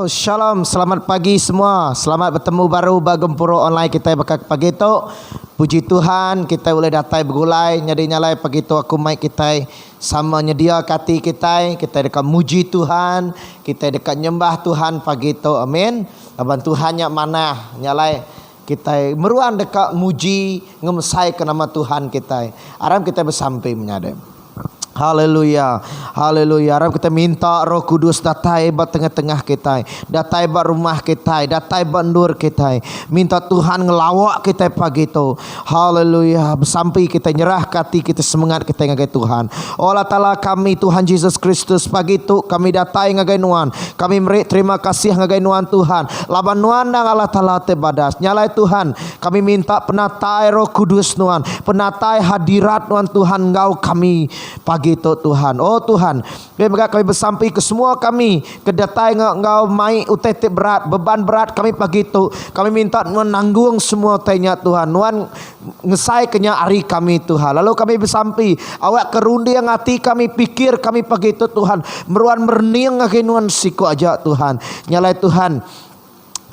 Shalom, selamat pagi semua. Selamat bertemu baru bagempuro online kita bakal pagi tu. Puji Tuhan kita boleh datang bergulai nyadi nyalai pagi tu aku mic kita sama nyedia kati kita dekat muji Tuhan, kita dekat nyembah Tuhan pagi tu. Amin. Abang Tuhan yang mana nyalai kita meruan dekat muji ngemsai ke nama Tuhan kita. Aram kita bersampai menyadap. Haleluya, haleluya. Harap kita minta Roh Kudus datai bat tengah-tengah kita, datai bat rumah kita, datai bat ndur kita. Minta Tuhan ngelawak kita pagi tu. Haleluya. Sampai kita nyerah hati kita semangat kita ngagai Tuhan. Allah Taala kami Tuhan Yesus Kristus pagi tu kami datai ngagai nuan. Kami beri terima kasih ngagai nuan Tuhan. Laban nuan nang Allah Taala tebadas. Nyalai Tuhan. Kami minta penatai Roh Kudus nuan, penatai hadirat nuan Tuhan engkau kami pagi gitu Tuhan. Oh Tuhan, kami bersampai ke semua kami kedatai engkau mai UTT berat, beban berat kami pagi itu. Kami minta Nuan nanggung semua tanya Tuhan. Nuan ngesai kenya hari kami Tuhan. Lalu kami bersampai awak kerundi yang hati kami pikir kami pagi itu Tuhan. Meruan merniang ngake Nuan siku aja Tuhan. Nyalai Tuhan.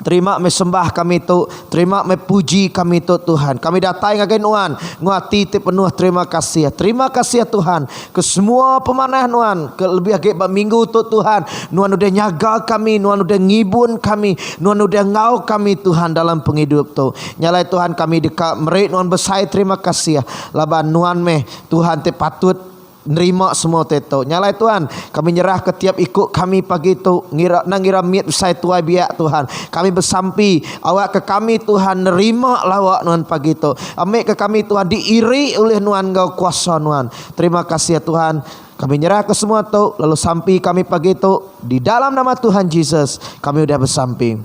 Terima mesembah kami tu, terima mepuji kami tu Tuhan. Kami datang ngagai nuan, nguati penuh terima kasih. Terima kasih ya Tuhan ke semua pemanah nuan, ke lebih agak minggu tu Tuhan. Nuan udah nyaga kami, nuan udah ngibun kami, nuan udah ngau kami Tuhan dalam penghidup tu. Nyalai Tuhan kami dekat merik nuan besai terima kasih ya. Laban nuan meh Tuhan te patut nerima semua teto. Nyalai Tuhan, kami nyerah ke tiap ikut kami pagi tu ngira mit usai tuai biak Tuhan. Kami bersampi awak ke kami Tuhan nerima lawak nuan pagi tu. Amik ke kami Tuhan diiri oleh nuan engkau kuasa nuan. Terima kasih ya Tuhan. Kami nyerah ke semua tu lalu sampai kami pagi tu di dalam nama Tuhan Yesus kami udah bersampi.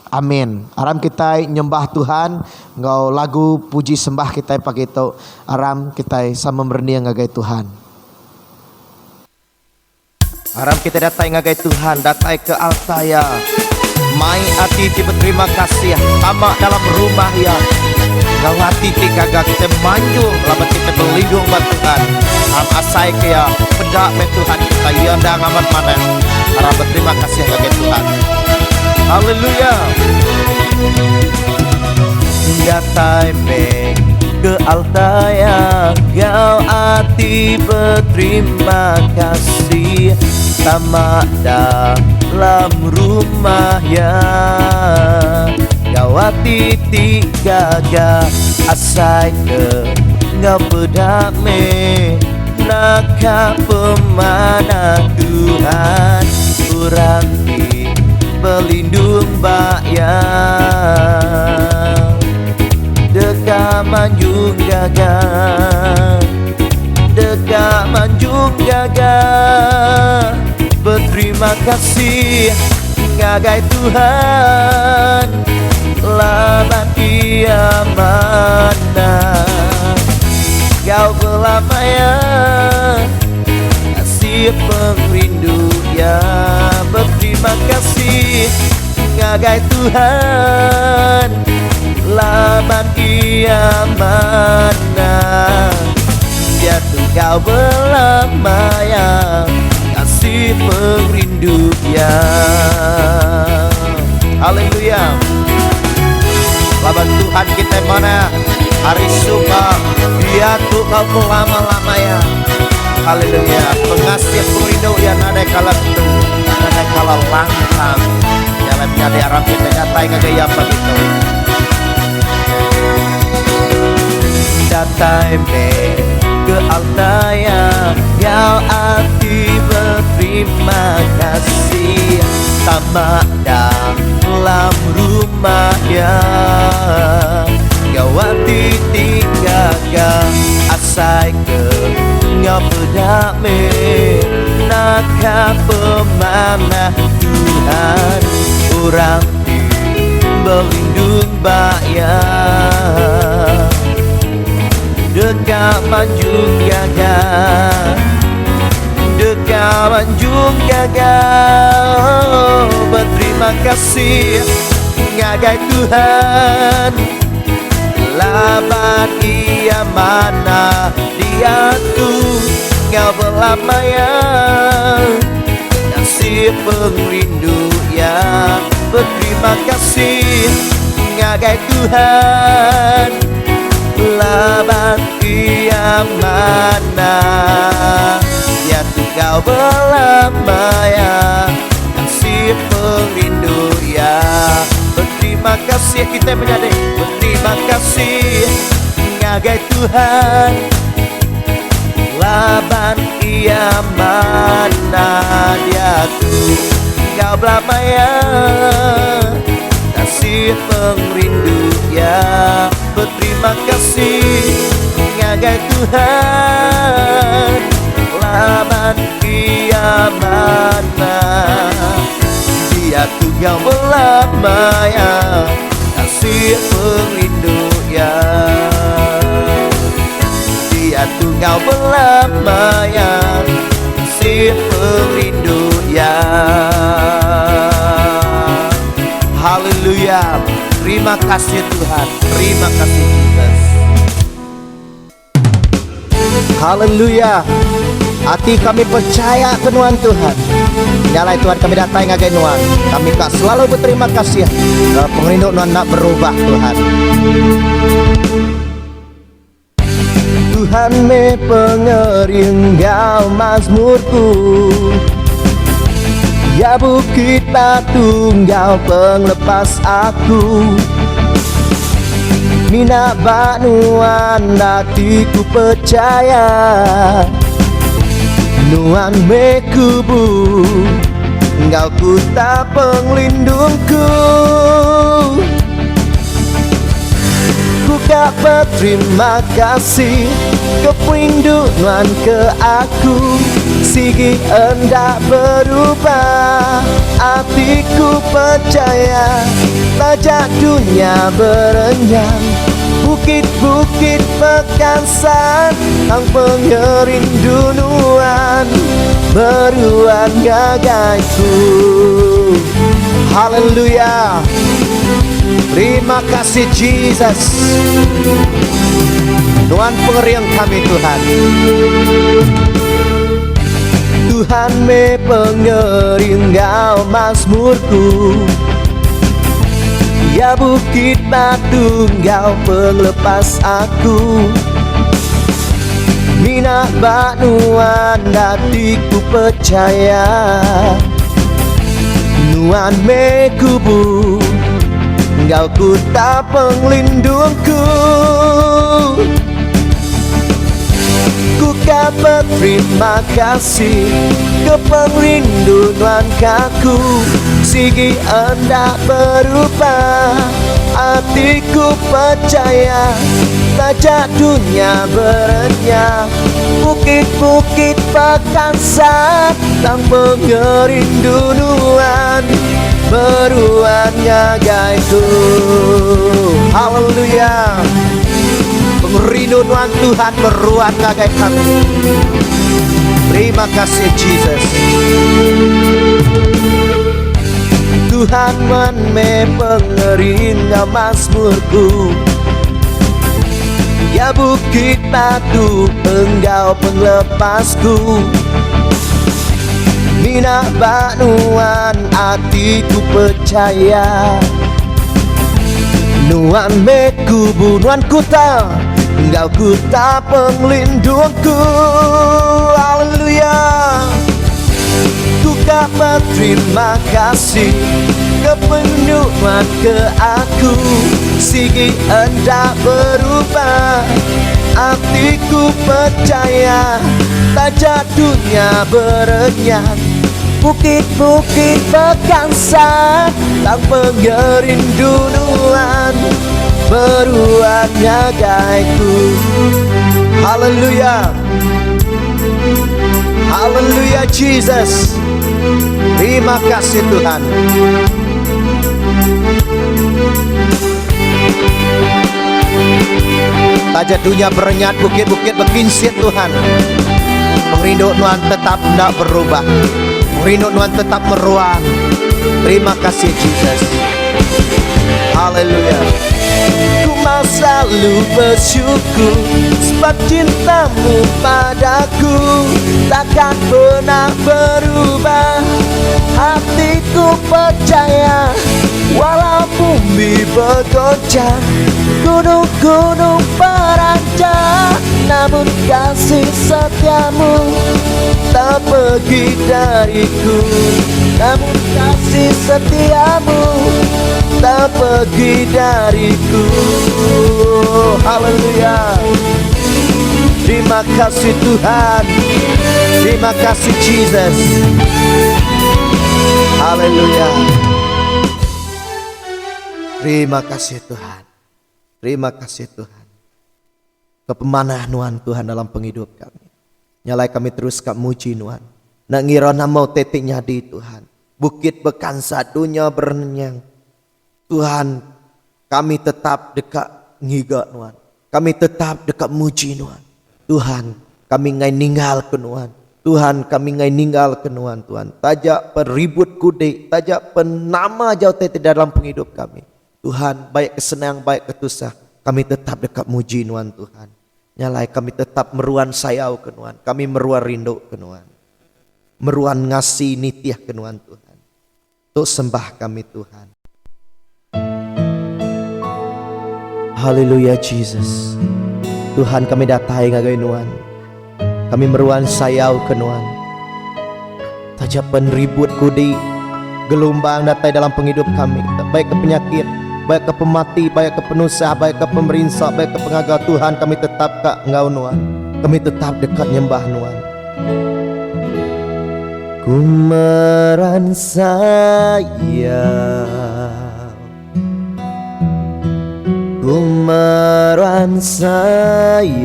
Amin. Aram kita nyembah Tuhan, engkau lagu puji sembah kita pagi tu. Aram kita sama berniang ngagai Tuhan. Harap kita datang ngagai Tuhan, datang ke altaya. Mai hati tiba terima kasih, tamak dalam rumah ya. Ngau hati tiga kita manjung, labat kita berlindung buat Tuhan. Am asai ke ya, pedak met Tuhan kita yanda ngamat mana. Harap berterima kasih ngagai Tuhan. Haleluya. Datang ke altaya, kau hati berterima kasih. Tamak dalam rumah ya, gawati tiga asai ke ngau pedame naka pemana Tuhan kurang di pelindung baya dekat manjung gagal, dekat manjung gagal. Berterima kasih ngagai Tuhan laban ia mana kau belamanya kasih pengrindu ya. Berterima kasih ngagai Tuhan laban ia mana jatuh kau belamanya kasih perindu ya. Haleluya. Laban Tuhan kita mana hari suka dia tuh kau lama-lama ya. Haleluya. Pengasih perindu ya nada kala itu, nada kala langkang. Dalam nyade Arab kita nyatai ngagaya apa gitu. Datai me ke altaya, Kau arti berterima kasih. Tamak dalam rumahnya, Kau arti tinggalkan asai ke Ngau berdame naka pemanah Tuhan. Orang berlindung bayar dekat Manjung Gagah, dekat Manjung Gagah. Berterima kasih ngagai Tuhan, laban ia mana dia tuh Ngau belamaya kasih perindu ya. Berterima kasih ngagai Tuhan, laban ia mana ya tuh Kau belamaya kasih perindu ya. Berterima kasih kita menjadi berterima kasih ngagai Tuhan, laban ia mana dia tuh Kau belamaya kasih perindu ya. Berterima kasih ngagai Tuhan, laban ia mana dia tuh Kau belamaya kasih perindu ya. Dia tuh Kau belamaya kasih perindu ya. Haleluya. Terima kasih Tuhan, terima kasih Jesus. Haleluya. Hati kami percaya kenuan Tuhan. Nyalai Tuhan kami datang ngagai nuan. Kami kak selalu berterima kasih. Pengrindu nuan nak berubah Tuhan. Tuhan me pengering Ngau mazmurku, ya bukit batu Ngau penglepas aku. Mina banuan hatiku percaya, nuan me kubu Ngau ku tak penglindungku. Ku kak berterima kasih keperinduan ke aku. Sigi hendak berubah, hatiku percaya tajak dunia berenyang. Bukit-bukit Pekansan ang pengerinduan beruan gagaiku. Haleluya. Terima kasih Jesus. Tuhan pengeriang kami Tuhan. Tuhan me pengering Ngau mazmurku, ya bukit batu Ngau penglepas aku. Mina banuan hatiku percaya, nuan me kubu Ngau ku tak penglindungku. Ku kak berterima kasih keperinduan kaku. Sigi hendak berubah, hatiku percaya tajak dunia berenyang. Bukit-bukit Pekansan tang pengerinduan beruan gagaiku. Haleluya. Pengerinduan Tuhan beruan gagai kami. Terima kasih Jesus. Tuhan me pengering mazmurku, ya bukit batu Engkau penglepasku. Mina banuan hatiku percaya, Nuan meku bunuan kuta, engkau kuta penglindungku. Haleluya. Ku kah berterima kasih kepenuhan ke aku. Sigi hendak berubah, hatiku percaya tak jatuhnya berenyang. Bukit-bukit berkansa tanpa gerinduan, beruangnya gaiku. Haleluya. Haleluya Jesus. Terima kasih Tuhan. Tak jatuhnya berenyat, bukit-bukit berkinsit Tuhan. Merindu Tuhan tetap tidak berubah, merindu Tuhan tetap meruang. Terima kasih Jesus. Haleluya. Ku mau selalu bersyukur sebab cintamu padaku takkan pernah berubah. Hatiku percaya walau bumi bergoncang, gunung-gunung beranjak, namun kasih setiamu tak pergi dariku. Namun kasih setiamu tak pergi dariku. Haleluya. Terima kasih Tuhan. Terima kasih Jesus. Haleluya. Terima kasih Tuhan. Terima kasih Tuhan. Kepemanahan Tuhan dalam penghidup kami. Nyalai kami terus kak muji Tuhan. Nak ngira nama tetiknya di Tuhan. Bukit berkansa dunia berenyang. Tuhan, kami tetap dekat ngiga Tuhan. Kami tetap dekat muji Tuhan. Tuhan, kami ngai ninggal ke Tuhan. Tuhan, kami ngai ninggal ke Tuhan. Tajak peribut kudik, tajak penama jauh tetik dalam penghidup kami. Tuhan, baik kesenang, baik ketusah, kami tetap dekat muji Tuhan. Nyalai kami tetap meruan sayau ke Tuhan. Kami meruan rindu ke Tuhan. Meruan ngasih nitiah ke Tuhan. Untuk sembah kami Tuhan. Haleluya Jesus. Tuhan, kami datai ngagai Tuhan. Kami meruan sayau ke Tuhan. Tajak penribut kudi gelombang datai dalam penghidup kami. Baik ke penyakit, baik ke pemati, baik ke penusah, baik ke pemerintah, baik ke pengagal. Tuhan, kami tetap kak engkau Tuhan. Kami tetap dekat nyembah Tuhan. Ku meran sayang, ku meran sayang,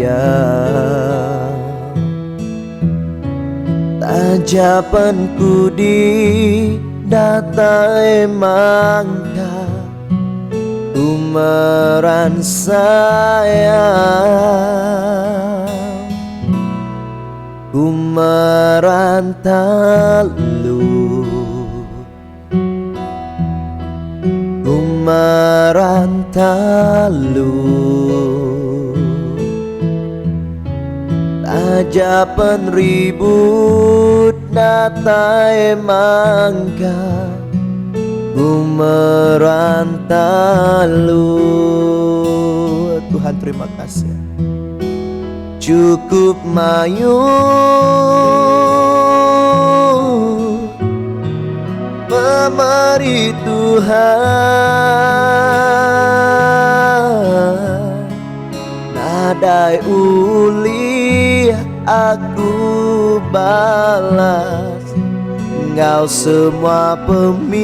tajapanku di datai mangga. Ku meran sayang, ku merantalu, ku merantalu, tajapan ribut datai mangga. Ku merantalu. Tuhan, terima kasih. Cukup mayu memari Tuhan, nadai uli aku balas. Engkau semua pemisiku,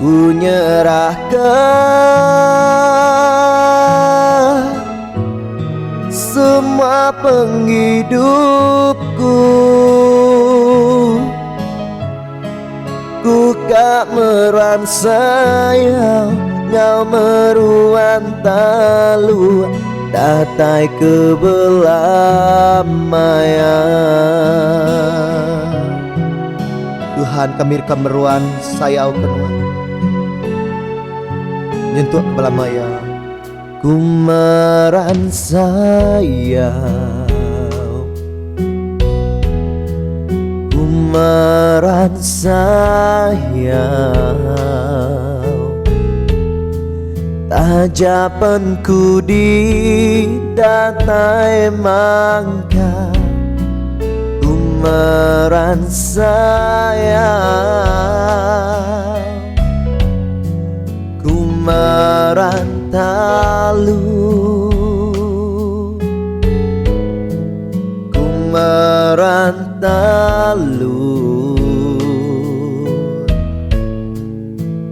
ku nyerahkan semua penghidupku. Ku kak meruan sayang, ngau meruan talu, datai kebelamaian. Tuhan, kami meruan sayau ke Tuhan. Nyentuh kebelamaian. Ku meran sayau, ku merasau tajapanku di datai mangka ku merasau ku merantalu ku merantalu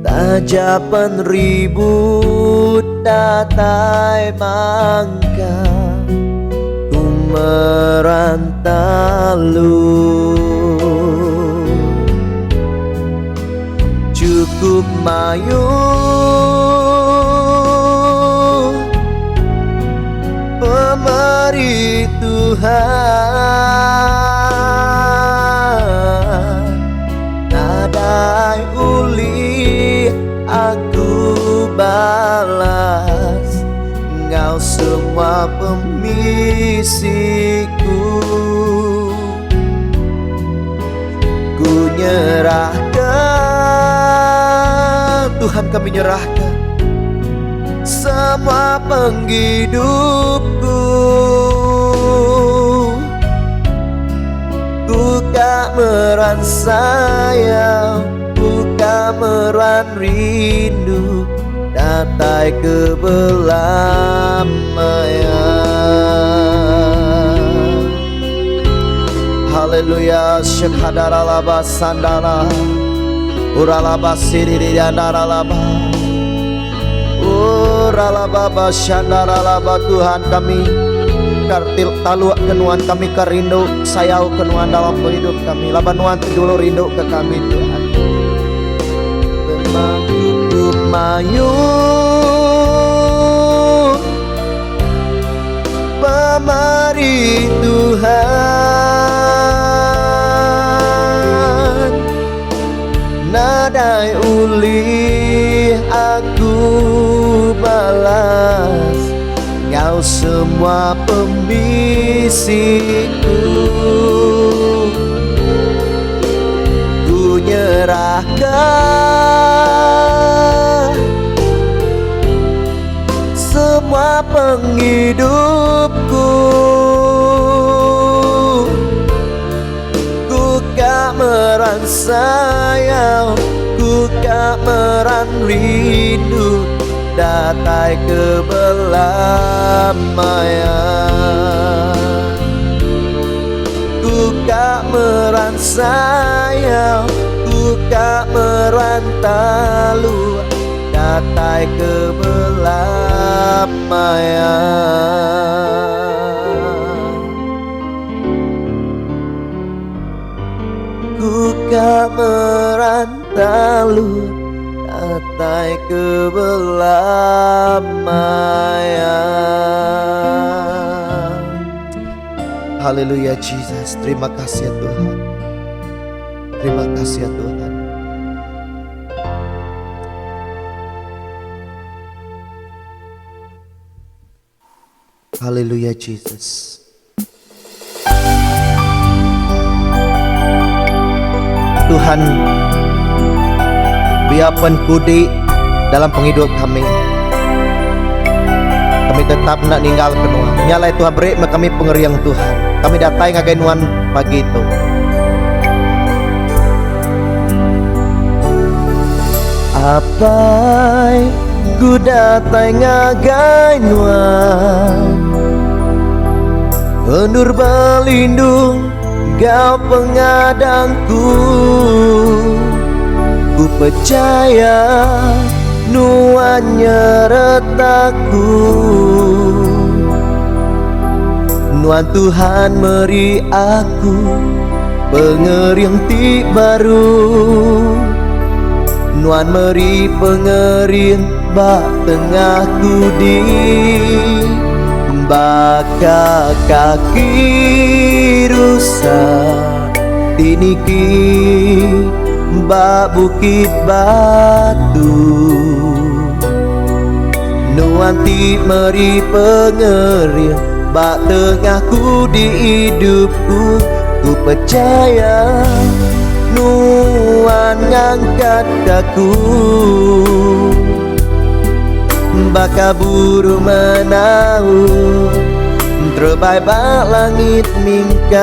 tajapan ribut datai mangka ku merantalu cukup mayu pemeri Tuhan nadai uli aku balas engkau semua pemisiku ku nyerahkan Tuhan kami nyerahkan semua penghidupku ku kameran sayang ku kameran rindu datai kebelamaian. Haleluya syekhadaralaba sandala uralaba siriyandaralaba uralaba syandaralaba Tuhan kami kartil taluk kenuan kami kerindu sayau kenuan dalam hidup kami labanuan tidulur rindu ke kami Tuhan memang cukup mayu pemeri Tuhan nadai uli aku balas engkau semua pembisiku ku nyerahkan semua penghidupku ku kameran sayang ku kameran rindu datai kebelamaian ku kameran sayang ku kameran talu datai kebelamaian ku kameran talu datai kebelamaian. Haleluya Jesus, terima kasih ya Tuhan. Terima kasih ya Tuhan. Haleluya Jesus. Tuhan, biarpun kudi dalam penghidup kami tetap nak ninggal kenuan nyalai Tuhan beri kami pengeriang Tuhan kami datai ngagai nuan pagi itu apa ku datai ngagai nuan penur berlindung kau pengadangku ku percaya nuan nyertaku nuan Tuhan beri aku pengeriang ti baru nuan beri pengeriang bak tengahku di baka kaki rusak tiniki bak bukit batu nuanti meri pengerian bak tengahku di hidupku Ku percaya Nuan ngangkat daku, baka buru menau terbaik bak langit mingkai.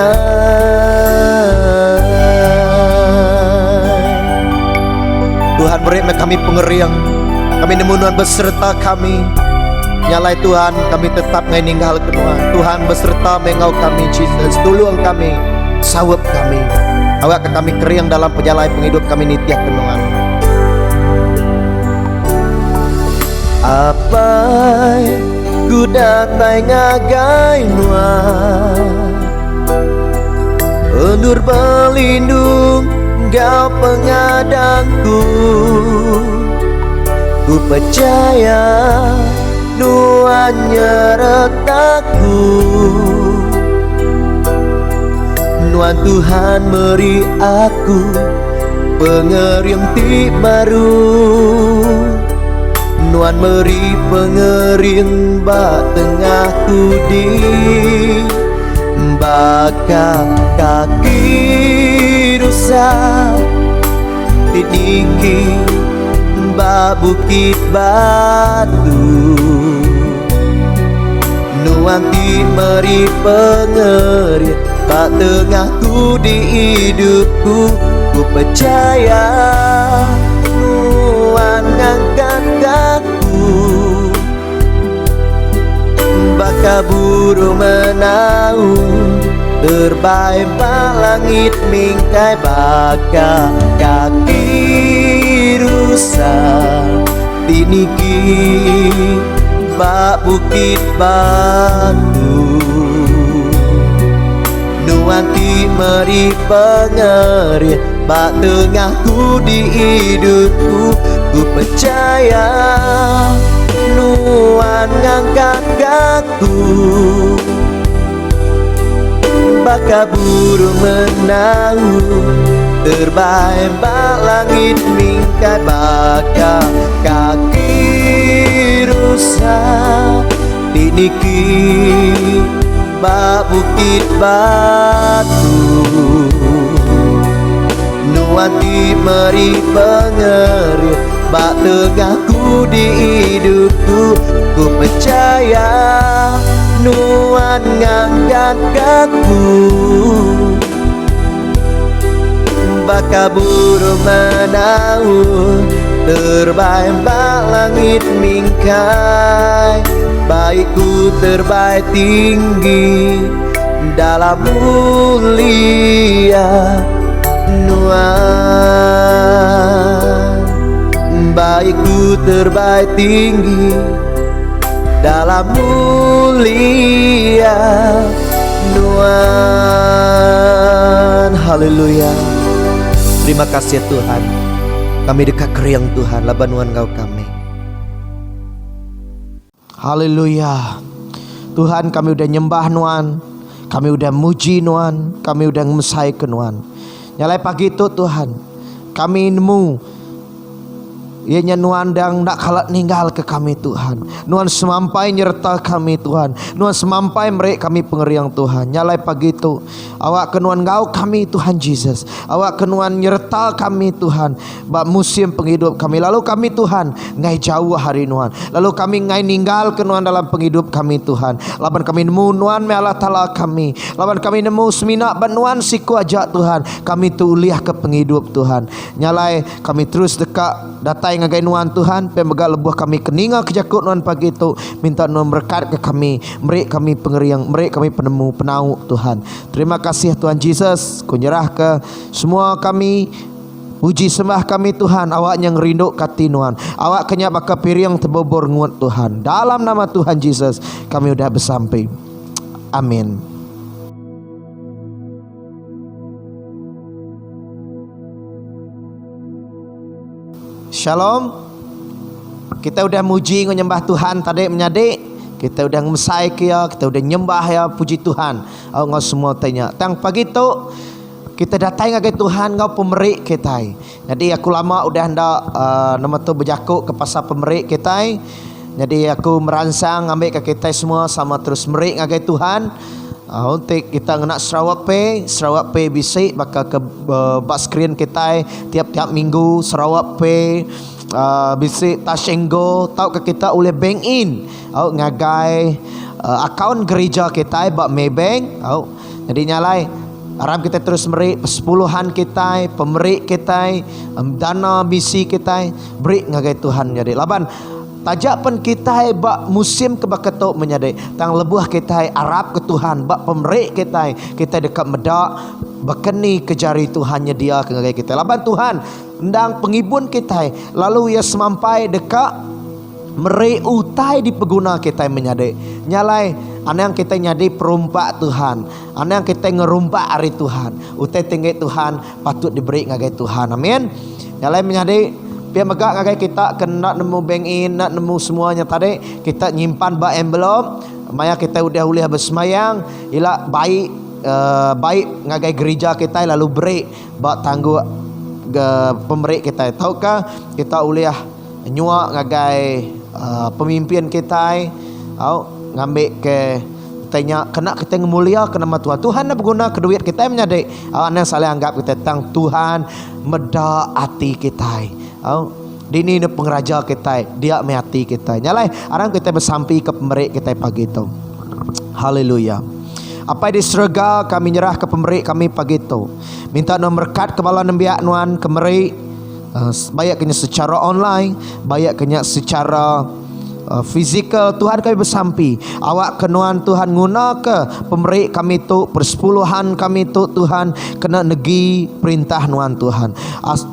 Tuhan beri kami pengeriang, kami nemu Nuan beserta kami. Nyalai Tuhan, kami tetap ngai ninggal ke Nuan. Tuhan beserta mengau kami, Jesus. Tolong kami, sawap kami. Awak ke kami keriang dalam penjalai penghidup kami nitiak ke Nuan. Apa ku datai ngagai Nuan, undur pelindung Engkau pengadangku. Ku percaya Nuan nyertaku. Nuan Tuhan beri aku pengeriang ti baru. Nuan beri pengering bak tengahku di baka kaki dosa tiniki bak bukit batu. Nuan ti meri pengering bak tengahku di hidupku. Ku percaya Nuan ngangkat daku, baka buru menau terbaik bak langit mingkai. Baka kaki rusak tiniki bak bukit batu. Nuan ti meri pengeri bak tengahku di hidupku. Ku percaya Nuan ngangkat daku, baka buru menau terbaik bak langit mingkai. Baka kaki rusak tiniki bak bukit batu. Nuan ti meri pengeri bak tengahku di hidupku. Ku percaya Nuan ngangkat daku, baka buru menau terbaik bak langit mingkai. Baikku terbaik tinggi dalam mulia Nuan. Baikku terbaik tinggi dalam mulia Nuan. Haleluya. Terima kasih Tuhan. Kami dekat keriang Tuhan, laban Nuan Engkau kami. Haleluya. Tuhan, kami udah nyembah Nuan, kami udah muji Nuan, kami udah ngemesai ke Nuan. Nyalai pagi itu Tuhan, kami nemu ianya Nuan dang nak kalat ninggal ke kami Tuhan. Nuan semampai nyerta kami Tuhan. Nuan semampai merek kami pengeriang Tuhan. Nyalai pagi itu awak ke Nuan Engkau kami Tuhan Jesus. Awak ke Nuan nyerta kami Tuhan bak musim penghidup kami. Lalu kami Tuhan ngai jauh hari Nuan. Lalu kami ngai ninggal ke Nuan dalam penghidup kami Tuhan. Laban kami nemu Nuan me Allah Ta'ala kami. Laban kami nemu seminak ban Nuan siku ajak Tuhan. Kami tu uliah ke penghidup Tuhan. Nyalai kami terus dekat datai ngagai Nuan Tuhan, pemegak lebuh kami keninga kejakut Nuan pagi itu. Minta Nuan berkat ke kami, merek kami pengeriang, merek kami penemu penau Tuhan. Terima kasih Tuhan Jesus. Ku nyerah ke semua kami, puji sembah kami Tuhan. Awak yang rindu kati Nuan, awak kenyak baka piriang terbobor nguat Tuhan. Dalam nama Tuhan Jesus kami udah bersampai. Amin. Shalom. Kita udah muji nyembah Tuhan tadi menyadik. Kita udah ngemesai kia, kita udah nyembah ya, puji Tuhan. Ngau semua tanya. Tang pagi tu kita datang ke Tuhan ngau pemerik kita. Jadi aku lama udah hendak nama tu berjakuk ke pasar pemerik kita. Jadi aku merangsang ambil ke kita semua sama terus merik ngagai Tuhan. Untuk kita nak Sarawak Pay bisik bakal ke bak skrin kita tiap-tiap minggu Sarawak Pay bisik Tashengo tau ke kita oleh bank in ngagai akaun gereja kita bak Maybank jadi nyalai aram kita terus merik persepuluhan kita pemerik kita dana misi kita beri ngagai Tuhan jadi laban tajak pun kita bak musim kebakatok menyadai tang lebuh kita Arab ke Tuhan bak pemerik kita dekat medak bakeni ke jari Tuhannya dia ke ngagai kita laban Tuhan ndang pengibun kita lalu ia semampai dekat merik utai di peguna kita menyadai nyalai ana yang kita nyadai perumpak Tuhan ana yang kita ngerumpak hari Tuhan utai tinggi Tuhan patut diberi ngagai Tuhan amin nyalai menyadai biar megak ngagai kita kena nemu bank in nak nemu semuanya tadi kita nyimpan bak envelope maya kita udah uliah bersemayang ila baik baik ngagai gereja kita lalu beri bak tangguh pemerik kita tahukah kita uliah nyuak ngagai pemimpin kita ngambil ke tanya kena kita ngemulia ke nama Tuhan Tuhan nak berguna ke duit kita menyadai anak salah anggap kita tang Tuhan meda hati kita dini ni pengeraja kita dia mehati kita nyalai arang kita bersampi ke pemerik kita pagi itu haleluya apa di surga kami nyerah ke pemerik kami pagi itu minta nomor berkat ke bala nembiak nuan kemerik baik kena secara online baik kena secara fizikal Tuhan kami bersampi awak kenuan Tuhan guna ke pemerik kami tu persepuluhan kami tu Tuhan kena negi perintah nuan Tuhan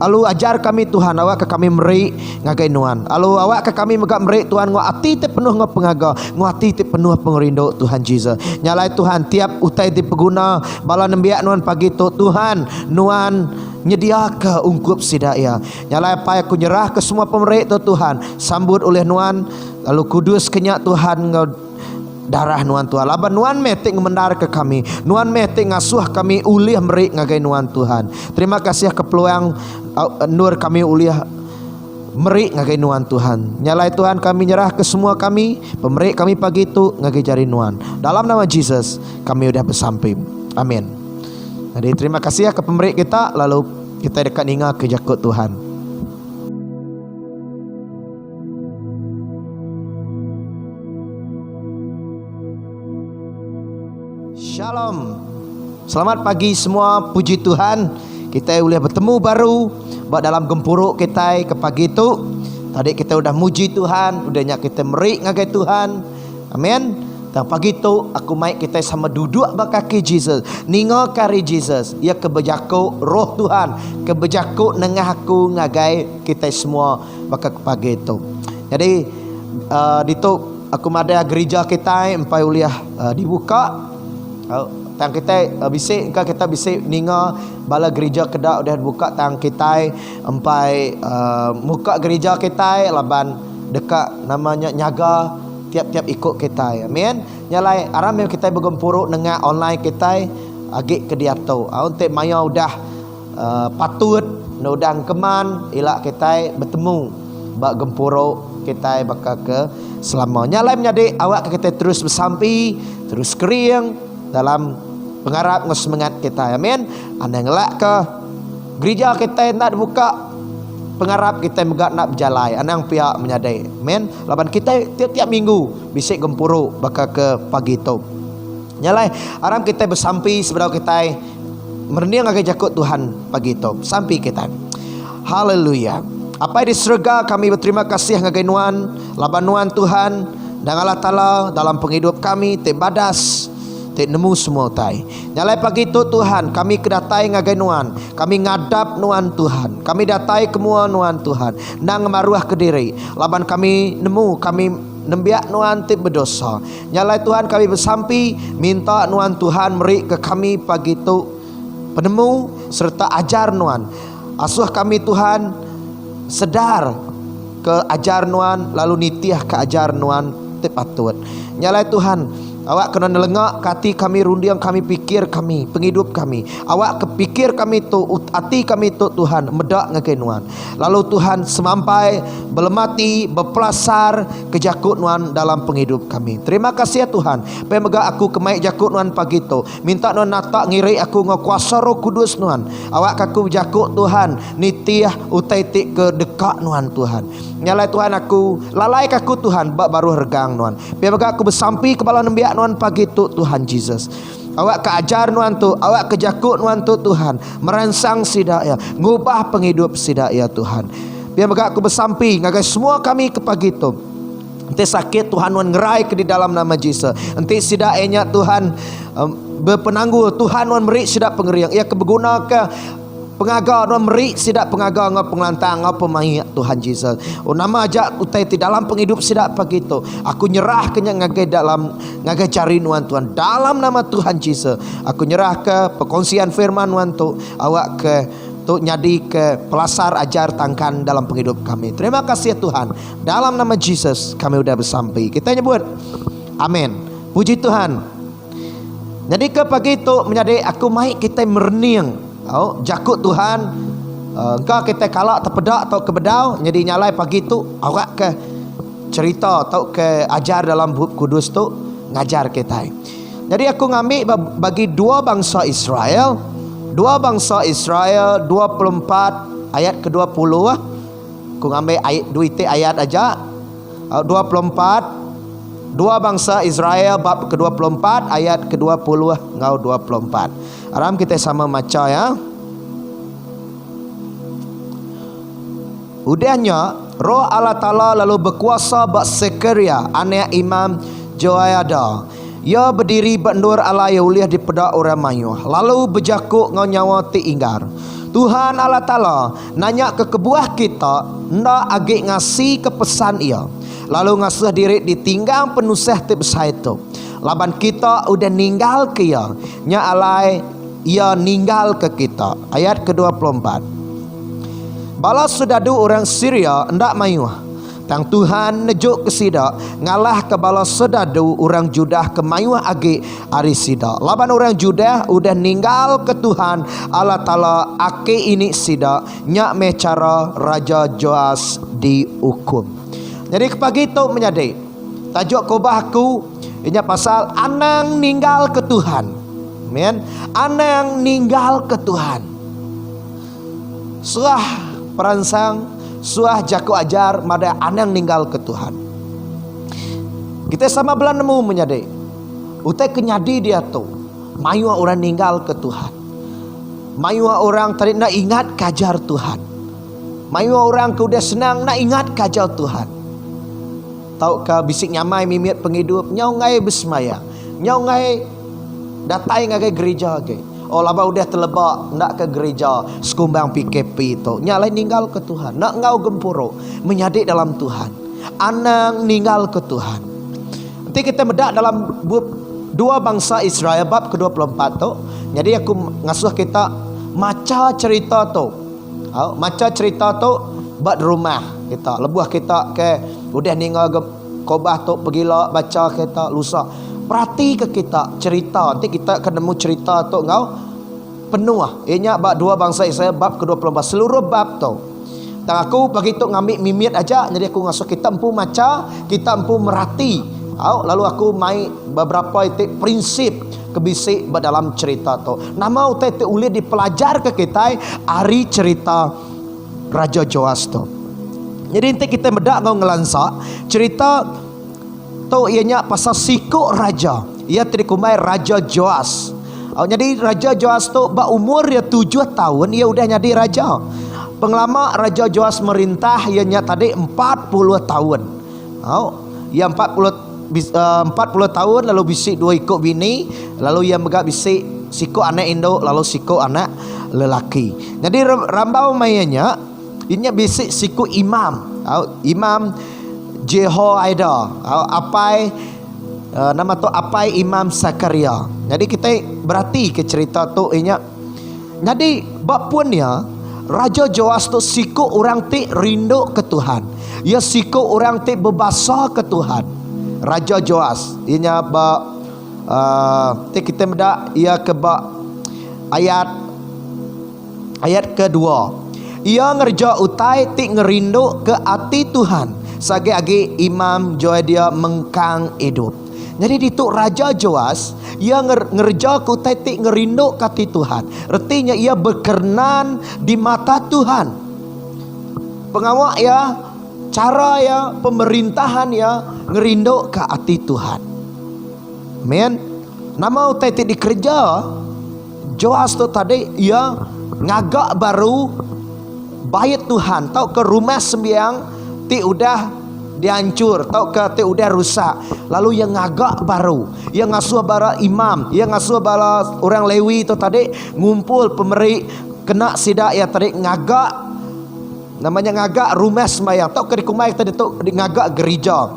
lalu ajar kami Tuhan awak ke kami merik ngagai nuan lalu awak ke kami megak merik Tuhan ngua hati te penuh ngau pengaga ngua hati te penuh pengerindu Tuhan Jesus nyalai Tuhan tiap utai di peguna bala nembiak nuan pagi tu Tuhan nuan nyedia ke ungkup sidaya nyalai apa aku nyerah ke semua pemerik tu Tuhan sambut oleh nuan lalu kudus kenyak Tuhan ngau darah nuan Tuhan laban nuan metik mendar ke kami nuan metik ngasuh kami ulih merik ngagai nuan Tuhan terima kasih ke peluang nur kami ulih merik ngagai nuan Tuhan nyalai Tuhan kami nyerah ke semua kami pemerik kami pagi itu ngagai jari nuan dalam nama Jesus kami udah bersampai amin. Jadi terima kasih ke pemerik kita lalu kita dekat ingat ke jakut Tuhan. Shalom. Selamat pagi semua, puji Tuhan. Kita boleh bertemu baru buat dalam gempuruk kita ke pagi itu. Tadi kita udah muji Tuhan, udahnya kita merik ngagai Tuhan. Amin. Dan pagi itu aku mai kita sama duduk bakaki Jesus. Ningo kari Jesus. Ia kebejaku roh Tuhan. Kebejaku nengah aku ngagai kita semua bakal pagi itu. Jadi itu aku ada gereja kita empai uliah dibuka. Tang kita bisik kita bisik ninga bala gereja kedak udah buka tang kita empai muka gereja kita laban dekat namanya nyaga tiap-tiap ikut kita amin nyalai aram yang kita bergempuruk dengan online kita agak ke dia tu untuk maya udah patut nodang keman ilak kita bertemu bak gempuruk kita bakal ke selama nyalai menjadi awak kita terus bersampi terus kering dalam pengharap semangat kita amin anda ngelak ke gereja kita nak buka pengharap kita megak nak berjalai anang pihak menyadai amin laban kita tiap-tiap minggu bisik gempuruk bakal ke pagi tu nyalai aram kita bersampi seberapa kita merniang agak jakut Tuhan pagi tu sampai kita haleluya apa di surga kami berterima kasih ngagai nuan laban nuan Tuhan dan Allah Ta'ala dalam penghidup kami tebadas Tek nemu semua tai. Nyalai pagi tu Tuhan, kami kedatai ngagai nuan. Kami ngadap nuan Tuhan. Kami datai kemua nuan Tuhan. Nang maruah ke diri. Laban kami nemu, kami nembiak nuan tip berdosa. Nyalai Tuhan kami bersampi, minta nuan Tuhan merik ke kami pagi tu penemu serta ajar nuan. Asuh kami Tuhan sedar ke ajar nuan lalu nitiah ke ajar nuan tip patut. Nyalai Tuhan Awak kena nelengak hati kami, rundiang kami, pikir kami, penghidup kami. Awak kepikir kami tu, hati kami tu Tuhan, medak ngekenuan. Lalu Tuhan semampai belemati, berpelasar kejakut Nuan dalam penghidup kami. Terima kasih ya Tuhan. Pemega aku kemaik jakut Nuan pagi tu. Minta Nuan natak ngiri aku kuasa Roh Kudus Nuan. Awak aku jakut Tuhan, nitiah utai tik ke dekat Nuan Tuhan. Nyalai Tuhan aku, lalai aku Tuhan, bak baru hergang Nuan. Pemega aku bersampi kepala nembiak Nuan pagi tu Tuhan Jesus. Awak keajar Nuan tu, awak kejakut Nuan tu Tuhan, merangsang sidak ya, ngubah penghidup sidak ya Tuhan. Biar aku bersampi ngagai semua kami ke pagi tu. Ente sakit Tuhan Nuan ngerai ke di dalam nama Jesus. Ente sidak enya Tuhan berpenangguh Tuhan Nuan meri sidak pengeriang. Ia keberguna ke pengagar Nuan meri sidak pengagar ngau pengelantang ngau pemahi Tuhan Jesus. Oh nama ajak utai ti dalam penghidup sidak pagi tu. Aku nyerah kenya ngagai dalam ngagai cari Nuan Tuhan dalam nama Tuhan Jesus. Aku nyerah ke perkongsian firman Nuan tu. Awak ke tu nyadi ke pelasar ajar tangkan dalam penghidup kami. Terima kasih ya Tuhan. Dalam nama Jesus kami udah bersampai. Kita nyebut amin. Puji Tuhan. Jadi ke pagi tu menjadi aku mai kita merening. Oh, jakut Tuhan. Engkau kita kalak terpedak atau kebedau. Jadi nyalai pagi tu awak ke cerita atau ke ajar dalam buku kudus tu ngajar kita. Jadi aku ngambil bagi dua bangsa Israel. Dua bangsa Israel 24 ayat ke-20 lah. Aku ngambil ayat ayat aja. 24 dua bangsa Israel bab ke-24 ayat ke-20 lah. Ngau 24. Aram kita sama maca ya. Udahnya Roh Allah Ta'ala lalu berkuasa bak Sekaria anak Imam Joayada. Ia berdiri bendur Allah Yahuliah di pedak orang mayuh. Lalu berjakuk ngau nyawa ti inggar. Tuhan Allah Ta'ala nanya ke kebuah kita, ndak agak ngasih kepesan ia. Lalu ngasuh diri ditinggang penusah ti besar itu. Laban kita udah ninggal ke ia. Nya alai ia ninggal ke kita. Ayat ke-24. Balas sudadu orang Syria ndak mayuh. Tang Tuhan nejuk ke sida ngalah ke balas sedadu orang Judah ke mayuh agi ari sida. Laban orang Judah udah ninggal ke Tuhan Allah Ta'ala ake ini sida nyak mecara Raja Joas dihukum. Jadi kepagi itu menyadari tajuk khotbahku ini pasal anang ninggal ke Tuhan. Amen. Anang ninggal ke Tuhan. Surah peransang suah jaku ajar mada anang ninggal ke Tuhan. Kita sama belah nemu menyadai. Utai kenyadi dia tu. Mayu orang ninggal ke Tuhan. Mayu orang tadi nak ingat kajar Tuhan. Mayu orang ke udah senang nak ingat kajar Tuhan. Taukah bisik nyamai mimit penghidup nyau ngai bersemaya. Nyau ngai datai ngai gereja ke. Oh laba udah terlebak nak ke gereja sekumbang PKP tu. Nyalai ninggal ke Tuhan. Nak ngau gempuro menyadik dalam Tuhan. Anang ninggal ke Tuhan. Nanti kita medak dalam dua bangsa Israel bab ke-24 tu. Jadi aku ngasuh kita maca cerita tu. Maca cerita tu buat rumah kita. Lebuh kita ke udah ninggal khotbah tu pergilah baca kita lusa. Perhati ke kita cerita. Nanti kita akan nemu cerita tu ngau penuh lah. Ianya bab dua bangsa Israel bab ke-24. Seluruh bab tu. Dan aku bagi tu ngambil mimit aja. Jadi aku ngasuh kita empu maca, kita empu merhati. Lalu aku mai beberapa itik prinsip kebisik dalam cerita tu. Nama utai tu boleh dipelajar ke kita hari cerita Raja Joas tu. Jadi nanti kita bedak ngau ngelansak cerita tu ianya pasal sikuk raja. Ia terikumai Raja Joas. Jadi Raja Joas tu ba umur dia 7 tahun ia udah jadi raja. Penglama Raja Joas merintah ianya tadi 40 tahun. Ia 40 tahun lalu bisik 2 ikut bini, lalu ia megak bisik sikuk anak induk, lalu sikuk anak lelaki. Jadi rambau mayanya inya bisik sikuk imam. Imam Jehoiada. Apai nama tu apai Imam Sakaria. Jadi kita berarti ke cerita tu inya. Jadi bab punnya Raja Joas tu sikuk orang ti rindu ke Tuhan. Ia sikuk orang ti berbasa ke Tuhan. Raja Joas inya Kita mendak ia ke ayat kedua. Ia ngerja utai tik ngerindu ke hati Tuhan. Sagi-agi Imam Joadia mengkang hidup. Jadi dituk Raja Joas, ia ngerja ke utai tik ngerindu ke hati Tuhan. Artinya ia berkenan di mata Tuhan. Pengawak ya, cara ya, pemerintahan ya ngerindu ke hati Tuhan. Amen. Nama utai tik dikerja Joas tu tadi ia ngagak baru bait Tuhan, tau ke rumah sembiang ti udah dihancur, tau ke ti udah rusak. Lalu yang ngagak baru, yang ngasuh bara imam, yang ngasuh bara orang Lewi tu tadi ngumpul pemeri kena sidak ya tadi ngagak, namanya ngagak rumah sembiang, tau ke di kumai tadi tu ngagak gereja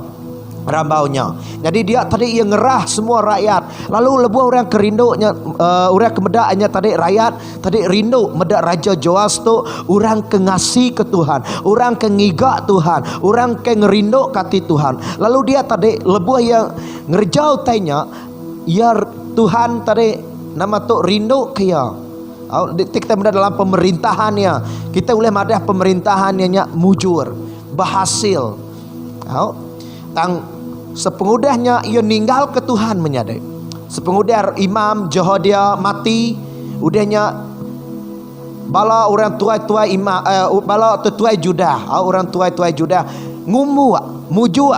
rambaunya. Jadi dia tadi yang ngerah semua rakyat. Lalu lebuh orang kerinduknya, orang kemedaknya tadi rakyat tadi rindu medak Raja Joas tu, orang kengasih ke Tuhan, orang kengigak Tuhan, orang ke ngerindu kati Tuhan. Lalu dia tadi lebuh yang ngerjau tanya, ya Tuhan tadi nama tu rindu ke ya. Kita medak dalam pemerintahannya, kita boleh madah pemerintahannya mujur, berhasil. Tang sepengudahnya ia ninggal ke Tuhan menyadai. Sepengudah Imam Jehodia mati, udahnya bala orang tua-tua imam, bala tua Judah, orang tua-tua Judah ngumu muju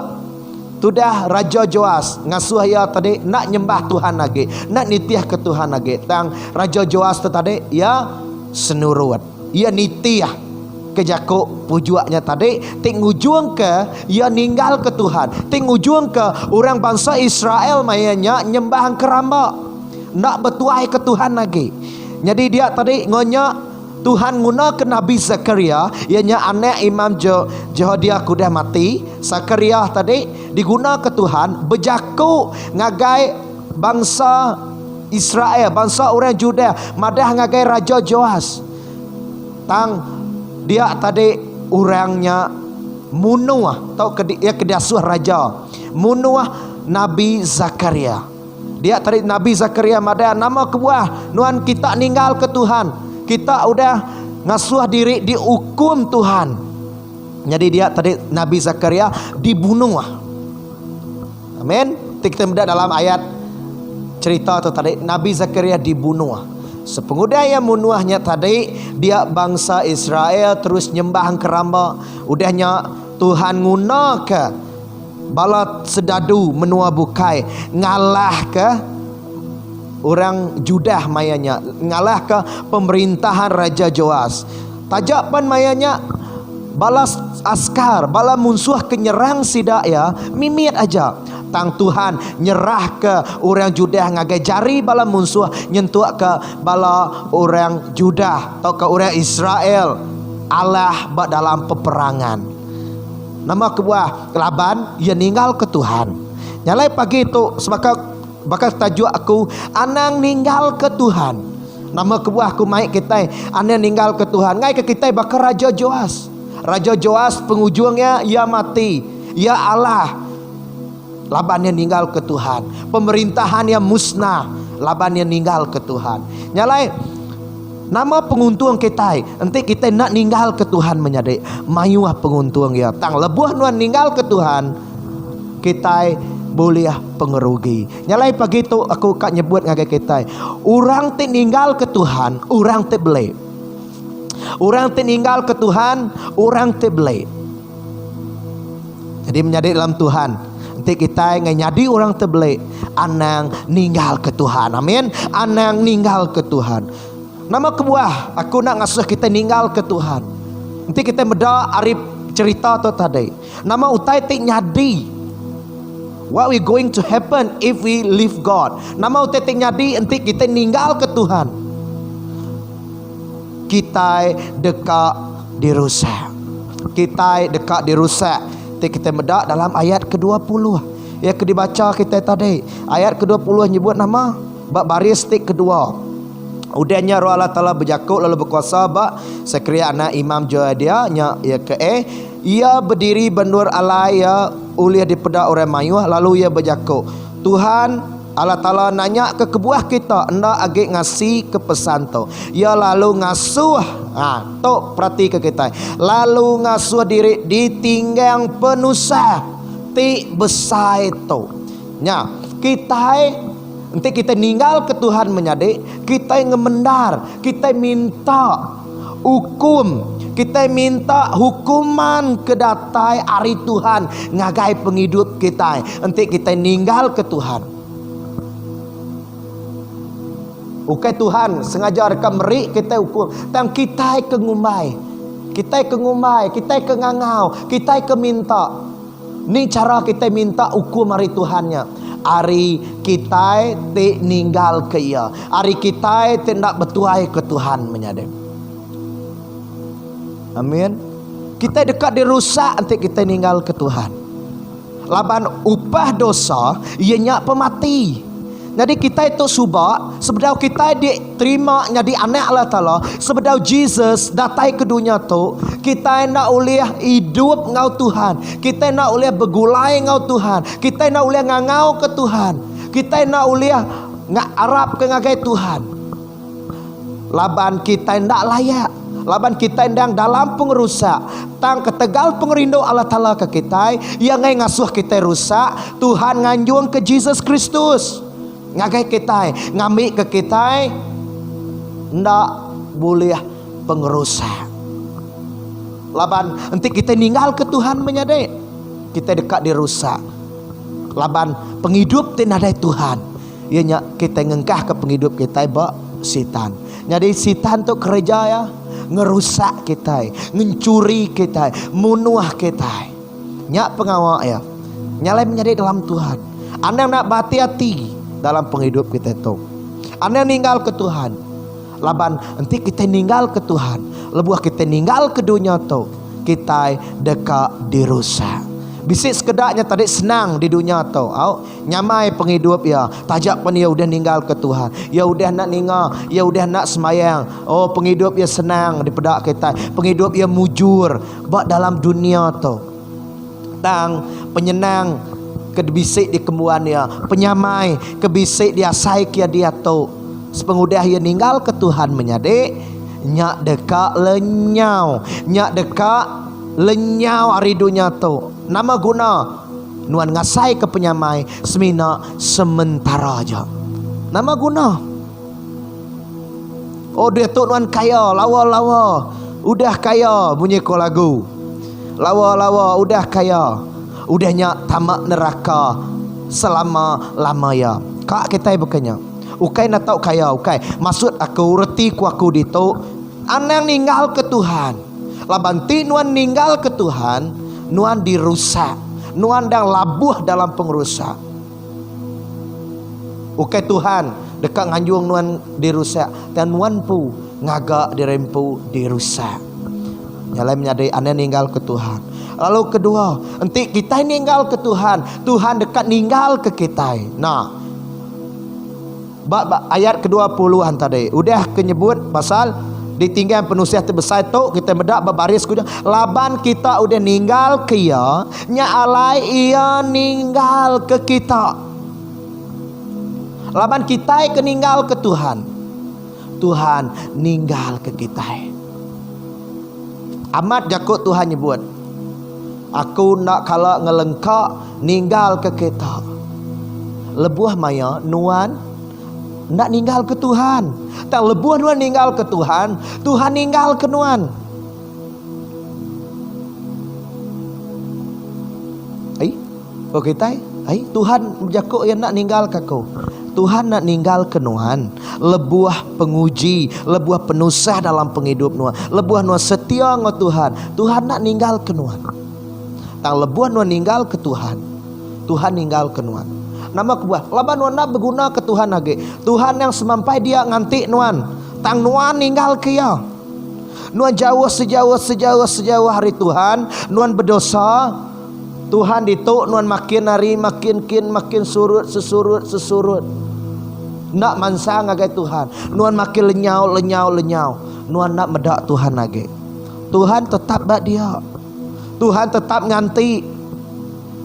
tudah Raja Joas ngasuh ya tadi nak nyembah Tuhan lagi, nak nitiah ke Tuhan lagi. Tang Raja Joas tu tadi ya senurut, ia nitiah kejakuk pujuaknya tadi tik ngujung ke ia ninggal ke Tuhan, tik ngujung ke orang bangsa Israel mayanya nyembah keramba, nak bertuai ke Tuhan lagi. Jadi dia tadi ngonya Tuhan guna ke Nabi Zakaria, ianya anak Imam Jehodia kudah mati. Zakaria tadi diguna ke Tuhan berjakuk ngagai bangsa Israel, bangsa orang Judah madah ngagai Raja Joas. Tang dia tadi orangnya munuah, tau dia kedasuh raja, munuah Nabi Zakaria. Dia tadi Nabi Zakaria mada nama kebuah nuan kita ninggal ke Tuhan, kita udah ngasuh diri dihukum Tuhan. Jadi dia tadi Nabi Zakaria dibunuh. Amin. Kita mudah dalam ayat cerita tu tadi Nabi Zakaria dibunuh. Sepengudah yang munuahnya tadi dia bangsa Israel terus nyembah keramba. Udahnya Tuhan guna ke bala sedadu menua bukai ngalah ke orang Judah mayanya, ngalah ke pemerintahan Raja Joas. Tajapan mayanya bala askar, bala musuh kenyerang sidak ya mimit aja. Tang Tuhan nyerah ke orang Judah ngagai jari bala musuh nyentuh ke bala orang Judah atau ke orang Israel. Allah bak dalam peperangan. Nama kebuah Laban ia ninggal ke Tuhan. Nyalai pagi itu sebab bakal tajuk aku anang ninggal ke Tuhan. Nama kebuah aku maik kita anang ninggal ke Tuhan. Ngai ke kita bakal Raja Joas. Raja Joas pengujungnya ia mati. Ya Allah, Laban yang ninggal ke Tuhan. Pemerintahan yang musnah, Laban yang ninggal ke Tuhan. Nyalai nama penguntung kita, nanti kita nak ninggal ke Tuhan menyadai mayuah penguntung ya. Tang lebuh nuan ninggal ke Tuhan, kita boleh pengerugi. Nyalai pagi tu aku kak nyebut ngagai kita, orang ti ninggal ke Tuhan, orang ti beli. Orang ti ninggal ke Tuhan, orang ti beli. Jadi menyadai dalam Tuhan. Nanti kita nyadi orang terbeli anang ninggal ke Tuhan. Amin. Anang ninggal ke Tuhan. Nama kebuah aku nak ngasuh kita ninggal ke Tuhan. Nanti kita meda arif cerita tu tadi. Nama utai tik nyadi what we going to happen if we leave God. Nama utai tik nyadi nanti kita ninggal ke Tuhan. Kita dekat dirusak. Kita dekat dirusak. Kita medak dalam ayat ke-20 yang dibaca kita tadi. Ayat ke-20 nyebut nama bab baris tik kedua. Udahnya roh Allah Taala berjakuk lalu berkuasa bak sekria anak Imam Joadia nya ya ke ia berdiri bendur alai ya uliah di pedak orang mayuh lalu ia berjakuk Tuhan Allah Ta'ala nanya ke kebuah kita, anda agak ngasih ke pesan tu. Ya lalu ngasuh, tok perhati ke kita. Lalu ngasuh diri ditinggang penusah, ti besar itu. Nya, kita nanti kita ninggal ke Tuhan menyadik, kita ngemendar, kita minta hukum, kita minta hukuman ke datai hari Tuhan ngagai penghidup kita. Nanti kita ninggal ke Tuhan. Ukai Tuhan sengaja rekam merik kita hukum. Tang kita ke ngumai, kita ke ngumai, kita ke ngangau, kita ke minta. Ni cara kita minta hukum hari Tuhannya. Hari kita te ninggal ke ia, hari kita te nak bertuai ke Tuhan menyadap. Amin. Kita dekat dirusak, nanti kita ninggal ke Tuhan. Laban upah dosa ianya pemati. Jadi kita itu subak sebedau kita diterima jadi anak Allah Ta'ala, sebedau Jesus datang ke dunia tu, kita nak boleh hidup ngau Tuhan, kita nak boleh bergulai ngau Tuhan, kita nak boleh ngangau ke Tuhan, kita nak boleh ngarap ke ngagai Tuhan. Laban kita nak layak, laban kita yang dalam pengerusak, tang ketegal pengerindu Allah Ta'ala ke kita, yang ngasuh kita rusak, Tuhan nganjung ke Jesus Kristus. Ngagai kita, ngambil ke kita, ndak boleh pengerusak. Laban nanti kita ninggal ke Tuhan menyadai, kita dekat dirusak. Laban penghidup tinadai Tuhan, ianya kita ngengkah ke penghidup kita bak setan. Jadi setan tu kerja ya, ngerusak kita, mencuri kita, munuh kita. Nyak pengawak ya, nyalai menyadai dalam Tuhan. Anda nak berhati-hati dalam penghidup kita tu. Anda ninggal ke Tuhan. Laban nanti kita ninggal ke Tuhan, lebuah kita ninggal ke dunia tu, kita dekat dirusak. Bisik sekedaknya tadi senang di dunia tu, nyamai penghidup ya, tajak pun ya udah ninggal ke Tuhan, ya udah nak ninggal, ya udah nak semayang. Oh penghidup ya senang di pedak kita, penghidup ya mujur bak dalam dunia tu. Tang penyenang kebisik di kembuan dia, penyamai kebisik dia saik ya dia tu. Sepengudah ia ninggal ke Tuhan menyadik, nyak dekat lenyau, nyak dekat lenyau hari dunia tu. Nama guna nuan ngasai ke penyamai semina sementara aja. Nama guna. Oh dia tu nuan kaya, lawa-lawa, udah kaya bunyi ko lagu. Lawa-lawa udah kaya, udahnya tamak neraka selama lamanya. Kak kita bukannya ukai nak tahu kaya ukai. Maksud aku reti ku aku ditu anang ninggal ke Tuhan. Labanti nuan ninggal ke Tuhan, nuan dirusak, nuan dang labuh dalam pengerusak. Ukai Tuhan dekat nganjung nuan dirusak dan nuan pu ngagak dirempu dirusak. Nyalai menyadari anda ninggal ke Tuhan. Lalu kedua, nanti kita ninggal ke Tuhan, Tuhan dekat ninggal ke kita. Nah, ayat ke-20 tadi udah kenyebut pasal ditinggal penusia terbesar tu, kita medak berbaris kuda. Laban kita udah ninggal ke ia, nya alai ia ninggal ke kita. Laban kita ke ninggal ke Tuhan, Tuhan ninggal ke kita. Amat jakut Tuhan nyebut, aku nak kalau ngelengkak ninggal ke kita. Lebuah maya nuan nak ninggal ke Tuhan. Tak lebuah nuan ninggal ke Tuhan, Tuhan ninggal ke nuan. Oh kita Tuhan jakut yang nak ninggal ke aku. Tuhan nak ninggal ke nuan, lebuah penguji, lebuah penusah dalam penghidup nuan, lebuah nuan setia ngau Tuhan, Tuhan nak ninggal ke nuan. Tang lebuah nuan ninggal ke Tuhan, Tuhan ninggal ke nuan. Nama kebuah laban nuan nak berguna ke Tuhan lagi. Tuhan yang semampai dia nganti nuan, tang nuan ninggal ke ya. Nuan jauh sejauh hari Tuhan, nuan berdosa. Tuhan dituk nuan makin hari makin surut sesurut. Nak mansa ngagai Tuhan, nuan makin lenyau. Nuan nak medak Tuhan lagi. Tuhan tetap bak dia, Tuhan tetap nganti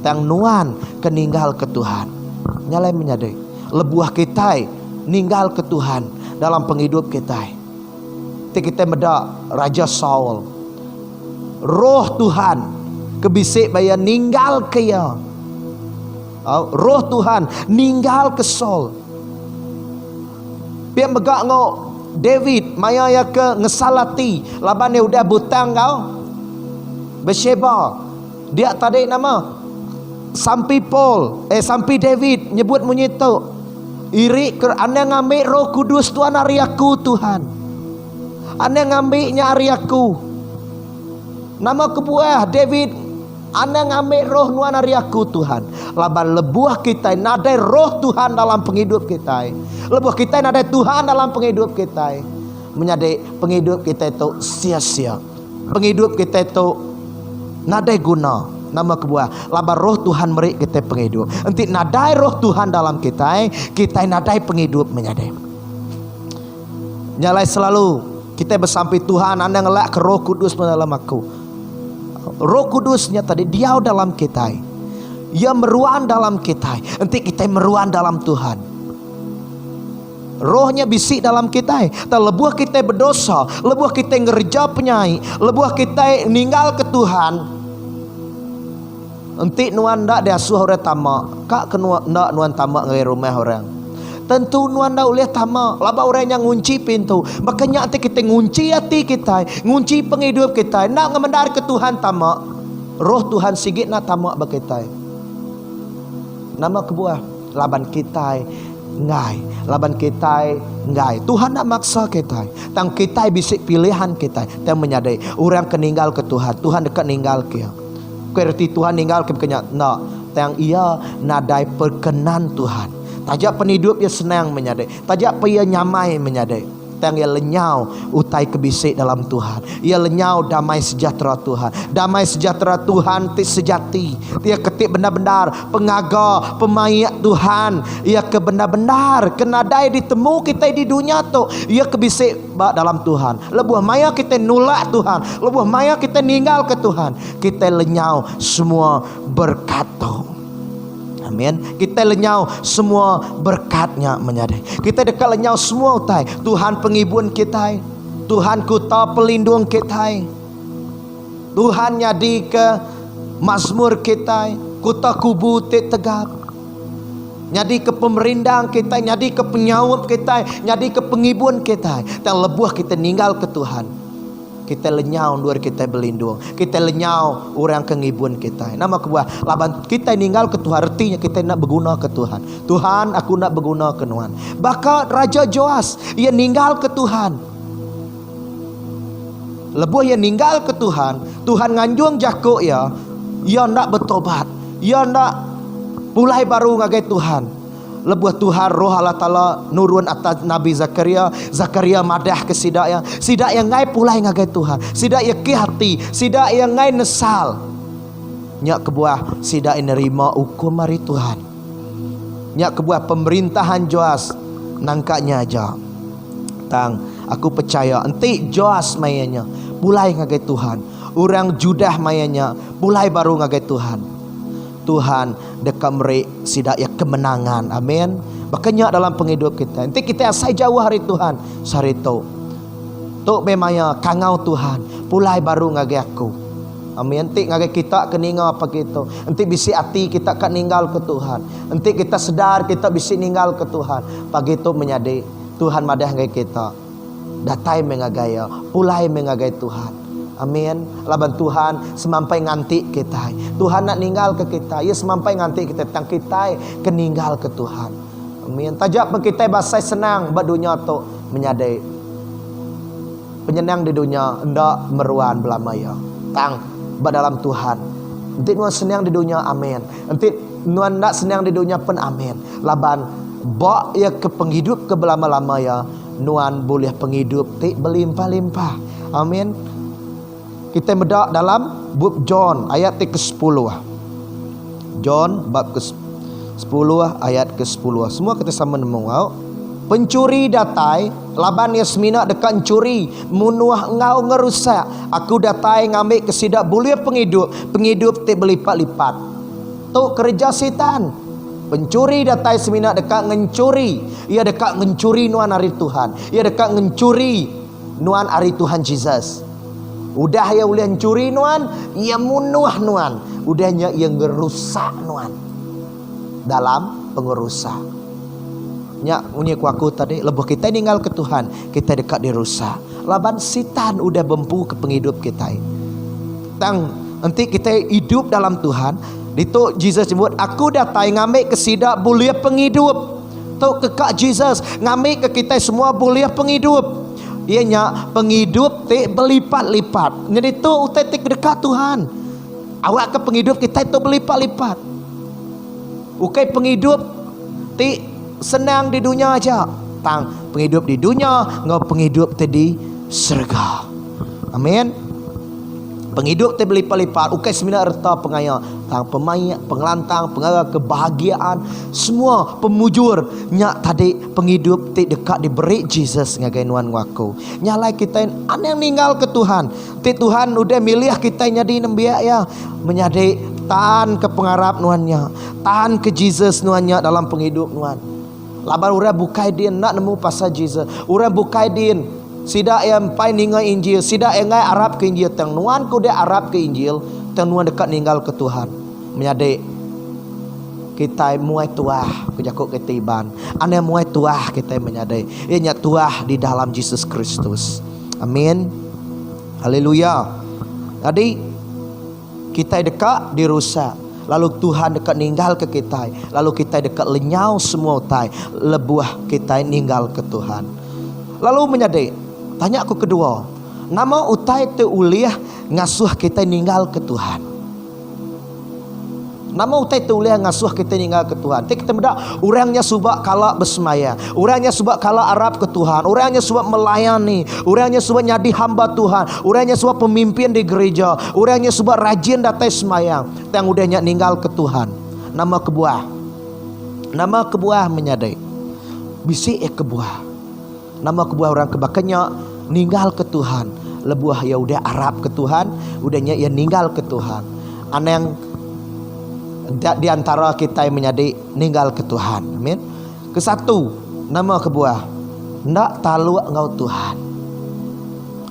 tang nuan keninggal ke Tuhan. Nyalai menyadari. lebuah kita ninggal ke Tuhan dalam penghidup kita. Kita medak Raja Saul, roh Tuhan kebisik bayar ninggal ke ya. Roh Tuhan ninggal ke Saul. Biar megak ngok David maya ya ke ngesalati laban dia udah butang kau Bathsheba. Dia tadi nama sampai sampai David nyebut munyitu iri ke anda ngambil Roh Kudus Tuhan hari aku Tuhan. Anda ngambilnya hari aku. Nama kebuah David anda ngambil roh nuan hari aku Tuhan. Laban lebuah kita nadai roh Tuhan dalam penghidup kita. Lebuah kita nadai Tuhan dalam penghidup kita. Menyadai penghidup kita itu sia-sia. Penghidup kita itu nadai guna. Nama kebuah laban roh Tuhan merik kita penghidup. Nanti nadai roh Tuhan dalam kita nadai penghidup menyadai. Nyalai selalu kita bersampai Tuhan anda ngelak ke Roh Kudus dalam aku. Roh Kudusnya tadi dia dalam kita. Ia meruan dalam kita. Nanti kita meruan dalam Tuhan. Rohnya bisik dalam kita. Lebuah kita berdosa, lebuah kita ngerja penyai, lebuah kita ninggal ke Tuhan. Nanti nuan ndak diasuh orang tamak. Kak ke nuan tamak ngai rumah orang. Tentu nuan dah oleh tamak. Laba orang yang ngunci pintu. Makanya nanti kita ngunci hati kita, ngunci penghidup kita. Nak ngemendar ke Tuhan tamak. Roh Tuhan sigit nak tamak berkita. Nama kebuah laban kita ngai, laban kita ngai. Tuhan nak maksa kita. Tang kita bisik pilihan kita. Tang menyadai orang keninggal ke Tuhan. Tuhan dekat ninggal ke. Kerti Tuhan ninggal ke kenya. Nak tang ia nadai perkenan Tuhan. Tajak penhidup ia senang menyadai. Tajak ia nyamai menyadai. Tang ia lenyau utai kebisik dalam Tuhan. Ia lenyau damai sejahtera Tuhan. Damai sejahtera Tuhan ti sejati. Ia ketik benar-benar pengaga pemayak Tuhan. Ia ke benar-benar kenadai ditemu kita di dunia tu. Ia kebisik dalam Tuhan. Lebuah maya kita nolak Tuhan. Lebuah maya kita ninggal ke Tuhan. Kita lenyau semua berkat tu. Amin. Kita lenyau semua berkatnya menyadai. Kita dekat lenyau semua utai. Tuhan pengibun kita. Tuhan kuta pelindung kita. Tuhan nyadi ke mazmur kita. Kuta kubu tegap. Nyadi ke pemerindang kita. Nyadi ke penyawab kita. Nyadi ke pengibun kita. Dan lebuah kita ninggal ke Tuhan. Kita lenyau luar kita berlindung. Kita lenyau orang kengibun kita. Nama kebuah laban kita ninggal ke Tuhan. Artinya kita nak berguna ke Tuhan. Tuhan aku nak berguna ke Tuhan. Bahkan Raja Joas ia ninggal ke Tuhan. Lebuh ia ninggal ke Tuhan. Tuhan nganjung jakuk ia. Ia nak bertobat. Ia nak mulai baru ngagai Tuhan. Lebuah Tuhan roh Allah Ta'ala nurun atas Nabi Zakaria. Zakaria madah ke sidak yang. Sidak yang ngai pulai ngagai Tuhan. Sidak yang ke hati. Sidak yang ngai nesal. Nyak kebuah sidak yang nerima hukum hari Tuhan. Nyak kebuah pemerintahan Joas. Nangkaknya aja. Tang aku percaya. Nanti Joas mayanya. Pulai ngagai Tuhan. Orang Judah mayanya. Pulai baru ngagai Tuhan. Tuhan dekat merik sidak ya kemenangan. Amin. Makanya dalam penghidup kita. Nanti kita asai jauh hari Tuhan. Sari tu. Tok memangnya kangau Tuhan. Pulai baru ngage aku. Amin. Nanti ngage kita keningal apa gitu. Nanti bisi hati kita kan ninggal ke Tuhan. Nanti kita sedar kita bisi ninggal ke Tuhan. Pagi tu menyadari Tuhan madah ngage kita. Datai mengagaya. Pulai mengagai Tuhan. Amin. Laban Tuhan semampai nganti kita. Tuhan nak ninggal ke kita. Ia semampai nganti kita. Tang kita keninggal ke Tuhan. Amin. Tajak kita basai senang buat dunia tu menyadai. Penyenang di dunia hendak meruan belamaya. Tang buat dalam Tuhan. Nanti nuan senang di dunia amin. Nanti nuan nak senang di dunia pun amin. Laban bak ia ke penghidup ke belama-lama ya. Nuan boleh penghidup ti berlimpah-limpah. Amin. Kita medak dalam bab John ayat ke-10. John bab ke-10 ayat ke-10. Semua kita sama nemu. Pencuri datai laban Yasmina dekat mencuri munuah engau ngerusak. Aku datai ngambil kesidak boleh penghidup. Penghidup te berlipat-lipat. Tu kerja setan. Pencuri datang semina dekat mencuri. Ia dekat mencuri nuan hari Tuhan. Ia dekat mencuri nuan hari Tuhan Jesus. Udah ia boleh mencuri nuan, ia munuh nuan. Udahnya ia ngerusak nuan. Dalam pengerusak. Nyak punya aku tadi, lebuh kita tinggal ke Tuhan, kita dekat dirusak. Laban setan udah bempu ke penghidup kita. Nanti kita hidup dalam Tuhan. Itu Jesus sebut, aku datang ngambil ke sidak boleh penghidup. Tu kekak Jesus ngambil ke kita semua boleh penghidup. Ianya penghidup te berlipat-lipat. Jadi tu utai dekat Tuhan. Awak ke penghidup kita itu berlipat-lipat. Ukai penghidup te senang di dunia aja. Penghidup di dunia, ngau penghidup te di surga. Amin. Penghidup te berlipat-lipat. Ukai semina erta pengaya. Pemayak, pengelantang, pengarah kebahagiaan, semua pemujur. Nyak tadi penghidup te dekat diberi Jesus ngagai nuan waku. Nyalai kita yang ninggal ke Tuhan. Te Tuhan udah milih kita jadi nembiak ya. Menyadi tahan ke pengarap nuannya. Tahan ke Jesus nuannya dalam penghidup nuan. Labar urang bukai din nak nemu pasal Jesus. Urang bukai din sidak yang pai ningai Injil, sidak yang ngai Arab ke Injil, tang nuan ku dia Arab ke Injil, tang nuan dekat ninggal ke Tuhan. Menyadi kita muai tuah kejakuk ketiban. Ane muai tuah kita menyadi. Ianya tuah di dalam Yesus Kristus. Amin. Haleluya. Jadi kita dekat dirusak. Lalu Tuhan dekat ninggal ke kita. Lalu kita dekat lenyau semua utai. Lebuah kita ninggal ke Tuhan. Lalu menyadi. Tanya aku kedua. Nama utai te uliah ngasuh kita ninggal ke Tuhan. Nama utai tu boleh ngasuh kita ninggal ke Tuhan. Tapi kita mendak orangnya subak kala bersemaya. Orangnya subak kala Arab ke Tuhan. Orangnya subak melayani. Orangnya subak nyadi hamba Tuhan. Orangnya subak pemimpin di gereja. Orangnya subak rajin datang semayang. Yang udahnya ninggal ke Tuhan. Nama kebuah. Nama kebuah menyadai. Bisik kebuah. Nama kebuah orang kebakanya ninggal ke Tuhan. Lebuah ya udah Arab ke Tuhan. Udahnya ya ninggal ke Tuhan. Aneng di antara kita yang menyadi ninggal ke Tuhan. Amin. Kesatu, nama kebuah. Ndak taluk ngau Tuhan.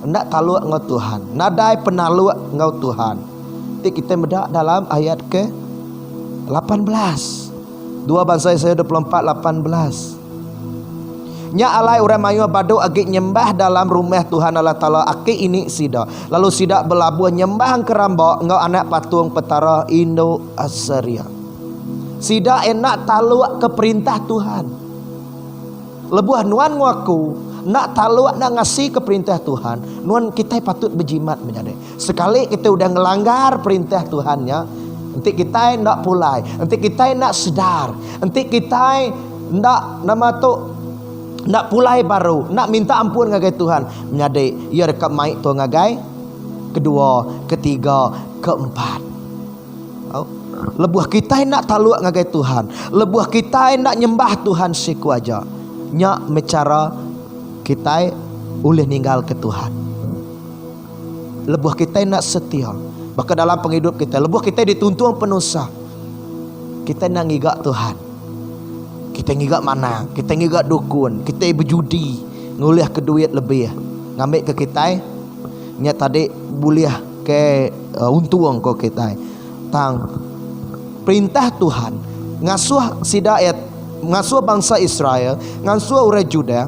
Ndak taluk ngau Tuhan. Nadai penaluk ngau Tuhan. Jadi kita medak dalam ayat ke 18. 2 Bangsa Yesaya 24 18. Nya alai orang mayu badu agi nyembah dalam rumah Tuhan Allah Ta'ala aki ini sida. Lalu sida belabuh nyembah kerambok ngau anak patung petara Indo Asaria. Sida enak taluk ke perintah Tuhan. Lebuah nuan ngaku nak taluk nak ngasih ke perintah Tuhan. Nuan kita patut berjimat menjadi. Sekali kita udah ngelanggar perintah Tuhannya, nanti kita nak pulai, nanti kita nak sedar, nanti kita nak nama tu nak pulai baru, nak minta ampun ngagai Tuhan. Menyadai ia dekat maik tu ngagai kedua, ketiga, keempat. Lebuah kita nak taluk ngagai Tuhan. Lebuah kita nak nyembah Tuhan siku aja. Nyak mecara kita boleh ninggal ke Tuhan. Lebuah kita nak setia. Bahkan dalam penghidup kita, lebuah kita dituntun penusah. Kita nak ngigak Tuhan. Kita ngigak mana? Kita ngigak dukun. Kita berjudi, nguliah ke duit lebih. Ngambil ke kita, nya tadi buliah ke untung ko kita. Tang perintah Tuhan ngasuh sidayat, ngasuh bangsa Israel, ngasuh orang Juda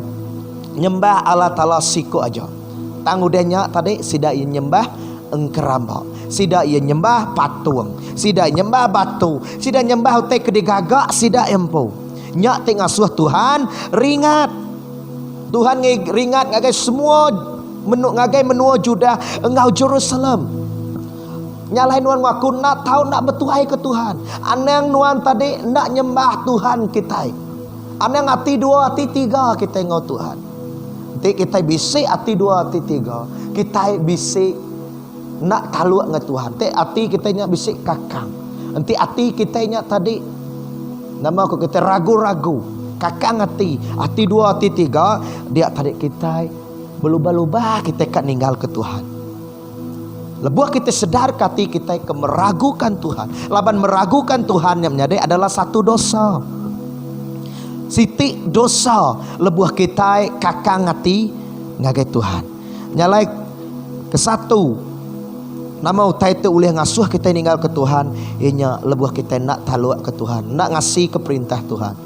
nyembah Allah Ta'ala siku aja. Tang udahnya tadi sidak nyembah engkerambak, sidak nyembah patung, sidak nyembah batu, sidak nyembah utai kedigagak, sidak empu. Nyak tengah suah Tuhan ringat. Tuhan ringat ngagai semua ngagai menua Juda engau Jerusalem. Nyalain nuan ngaku nak tahu nak bertuai ke Tuhan. Anang nuan tadi nak nyembah Tuhan kita. Anang hati 2 hati 3 kita ngau Tuhan. Nanti kita bisik hati 2 hati 3. Kita bisik nak taluk dengan Tuhan. Nanti hati kita nya bisik kakang. Nanti hati kita nya tadi nama aku kita ragu-ragu, kakang hati 2 hati 3 dia tarik kita berubah-ubah kita kan ninggal ke Tuhan. Lebuh kita sedar kati kita ke meragukan Tuhan. Laban meragukan Tuhan yang menjadi adalah satu dosa. Siti dosa lebuh kita kakang hati ngagai Tuhan. Nyalai ke satu. Nama utai itu boleh ngasuh kita ninggal ke Tuhan. Ianya lebuh kita nak taluak ke Tuhan, nak ngasih ke perintah Tuhan.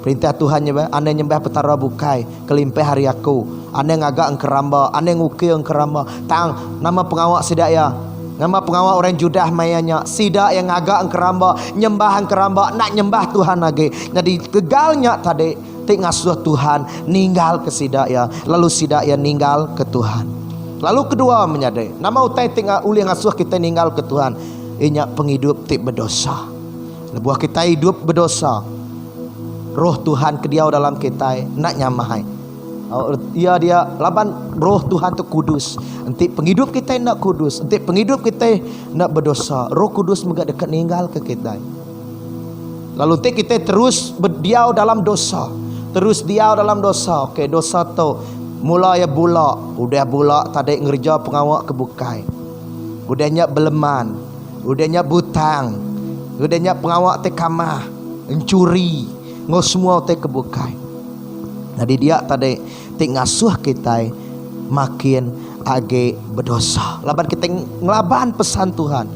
Perintah Tuhan nyembah, ane nyembah petara bukai, kelimpah hari aku. Ane ngagak engkeramba, ane ngukir engkeramba. Tang nama pengawak sidak ya. Nama pengawak orang Judah mayanya. Sidak yang ngagak engkeramba, nyembah engkeramba, nak nyembah Tuhan lagi. Jadi gagalnya tadi tik ngasuh Tuhan ninggal ke sidak ya. Lalu sidak ya ninggal ke Tuhan. Lalu kedua menyadari, nama utai tik uli ngasuh kita ninggal ke Tuhan. Inya penghidup tik berdosa. Lebuah kita hidup berdosa. Roh Tuhan kediau dalam kita nak nyamahai. Dia laban roh Tuhan tu kudus. Nanti penghidup kita nak kudus, nanti penghidup kita nak berdosa. Roh Kudus juga dekat ninggal ke kita. Lalu nanti kita terus berdiau dalam dosa. Terus diau dalam dosa. Okey, dosa tu mula ya bulak. Udah bulak tadi ngerja pengawak kebukai. Udahnya beleman. Udahnya butang. Udahnya pengawak tekamah. Mencuri. Ngau semua te kebukai. Jadi dia tadi tik ngasuh kita makin age berdosa. Laban kita ngelaban pesan Tuhan.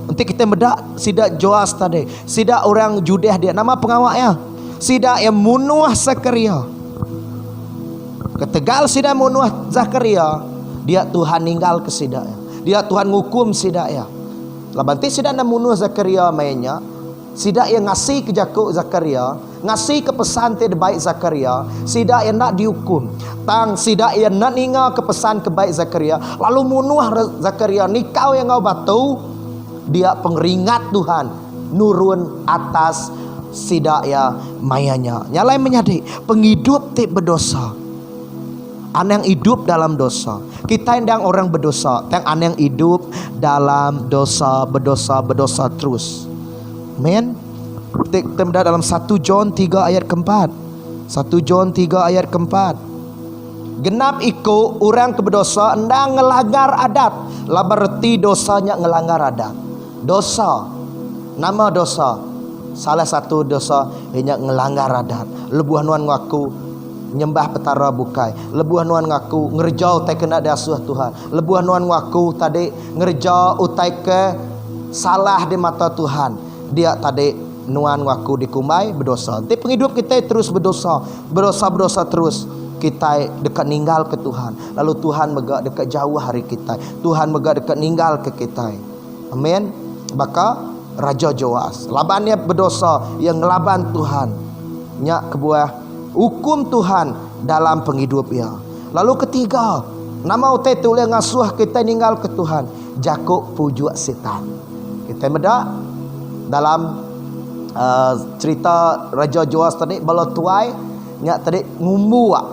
Nanti kita medak sidak Joas tadi. Sidak orang Judah dia. Nama pengawaknya. Sidak yang munuh Zakaria. Ketegal sidak munuh Zakaria. Dia Tuhan ninggal ke sidak. Dia Tuhan ngukum sidak ya. Laban ti sidak nak munuh Zakaria mainnya. Sidak yang ngasih ke Jakub Zakaria, ngasih ke pesan te baik Zakaria, sidak yang nak dihukum. Tang sidak yang nak ninga ke pesan ke baik Zakaria, lalu munuh Zakaria, ni kau yang kau batu, dia pengeringat Tuhan nurun atas sidak ya mayanya. Nyalai menyadi penghidup te berdosa. Anang hidup dalam dosa. Kita yang orang berdosa, yang anang hidup dalam dosa, berdosa terus. Men, kita dalam 1 John 3 ayat keempat. 1 John 3 ayat keempat. Genap iko orang keberdosa endang ngelanggar adat. Lah berarti dosanya ngelanggar adat. Dosa, nama dosa. Salah satu dosa ianya ngelanggar adat. Lebuh nuan ngaku nyembah petara bukai. Lebuh nuan ngaku ngerjau utai kena dasuh Tuhan. Lebuh nuan ngaku tadi ngerjau utai ke salah di mata Tuhan. Dia tadi nuan waku dikumai berdosa. Tapi penghidup kita terus berdosa terus. Kita dekat ninggal ke Tuhan. Lalu Tuhan megak dekat jauh hari kita. Tuhan megak dekat ninggal ke kita. Amin. Maka Raja Joas labannya berdosa yang ngelaban Tuhan. Nyak kebuah hukum Tuhan dalam penghidup ya. Lalu ketiga, nama utai tu oleh ngasuh kita ninggal ke Tuhan. Jakub pujuk setan. Kita medak dalam cerita Raja Joas tadi bala tuai nyak tadi ngumbuak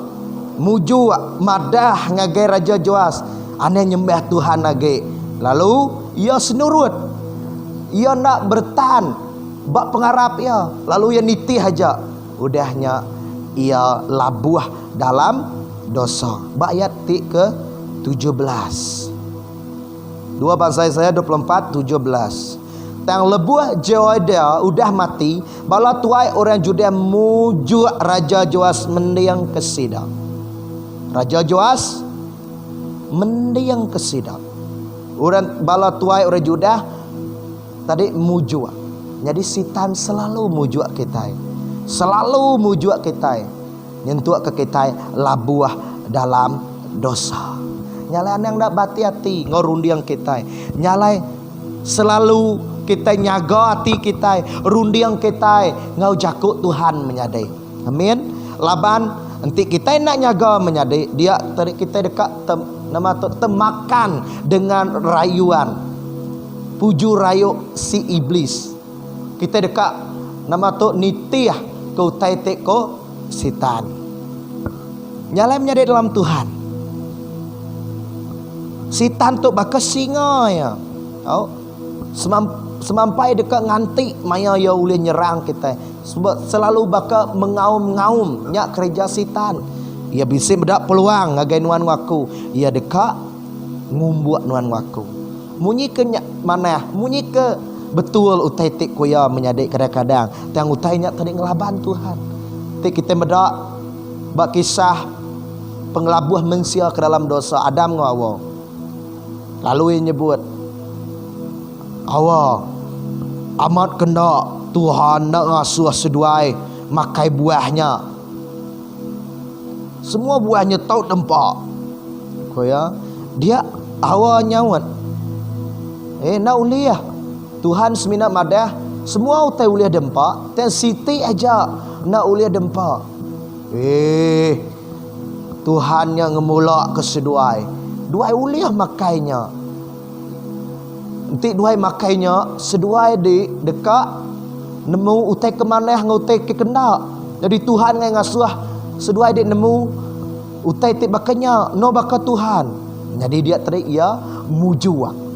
muju madah ngagai Raja Joas ane nyembah Tuhan lagi. Lalu ia senurut, ia nak bertahan bak pengarap ia, lalu ia niti haja udahnya ia labuh dalam dosa. Ayat ke 17 dua bangsa saya 24:17. Tang lebuh Jehoiada udah mati, bala tuai orang Judah muju Raja Joas mendiang ke sidang. Raja Joas mendiang ke sidang. Orang bala tuai orang Judah tadi muju. Jadi setan selalu muju kita. Selalu muju kita. Nyentuh ke kita labuah dalam dosa. Nyalai yang nak bati hati ngorundiang kita. Nyalai selalu kita nyaga hati kita, rundiang kita ngau jakuk Tuhan menyadai. Amin. Laban nanti kita nak nyaga menyadai, dia tarik kita dekat nama tu temakan dengan rayuan. Puju rayu si iblis. Kita dekat nama tu nitiah kau taitek ko setan. Nyalai menyadai dalam Tuhan. Setan tu bakas singa ya. Semampai dekat ngantik maya ya boleh nyerang kita. Sebab selalu bakal mengaum-ngaum nyak kerja setan. Ia bisa berdak peluang ngagai nuan waku. Ia dekat ngumbuak nuan waku. Munyi ke mana? Munyi ke betul utai tik kuya menyadik kadang-kadang. Tang utainya tadi ngelaban Tuhan. Tik kita medak bak kisah pengelabuh manusia ke dalam dosa Adam dengan Hawa. Lalu ia nyebut Hawa amat kena Tuhan nak ngasuh seduai makai buahnya. Semua buahnya tahu tempat. Koya dia Hawa nyawat. Nak uliah Tuhan semina madah semua utai uliah dempak. Ten siti aja nak uliah dempak. Tuhan yang ngemulak ke seduai. Duai uliah makainya. Nanti duai makainya seduai di dekat nemu utai ke mana ngutai ke kendak. Jadi Tuhan yang ngasuh seduai di nemu utai ti bakanya no baka Tuhan. Jadi dia tadi ia mujua.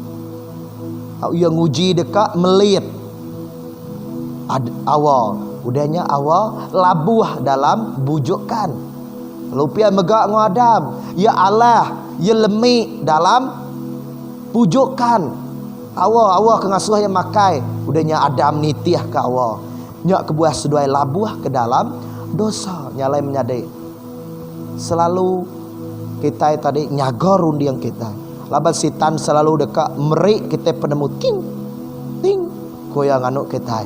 Ia nguji dekat melit. Awal udahnya awal labuh dalam bujukan. Lupia megak dengan Adam. Ya Allah, ya lemik dalam pujukan. Awal kengasuh yang makai. Udahnya Adam nitiah ke awal. Nyak kebuah seduai labuh ke dalam dosa. Nyalai menyadai. Selalu kita tadi nyagor undiang kita. Laban sitan selalu dekat merik kita penemu ting ting koyang anuk kita.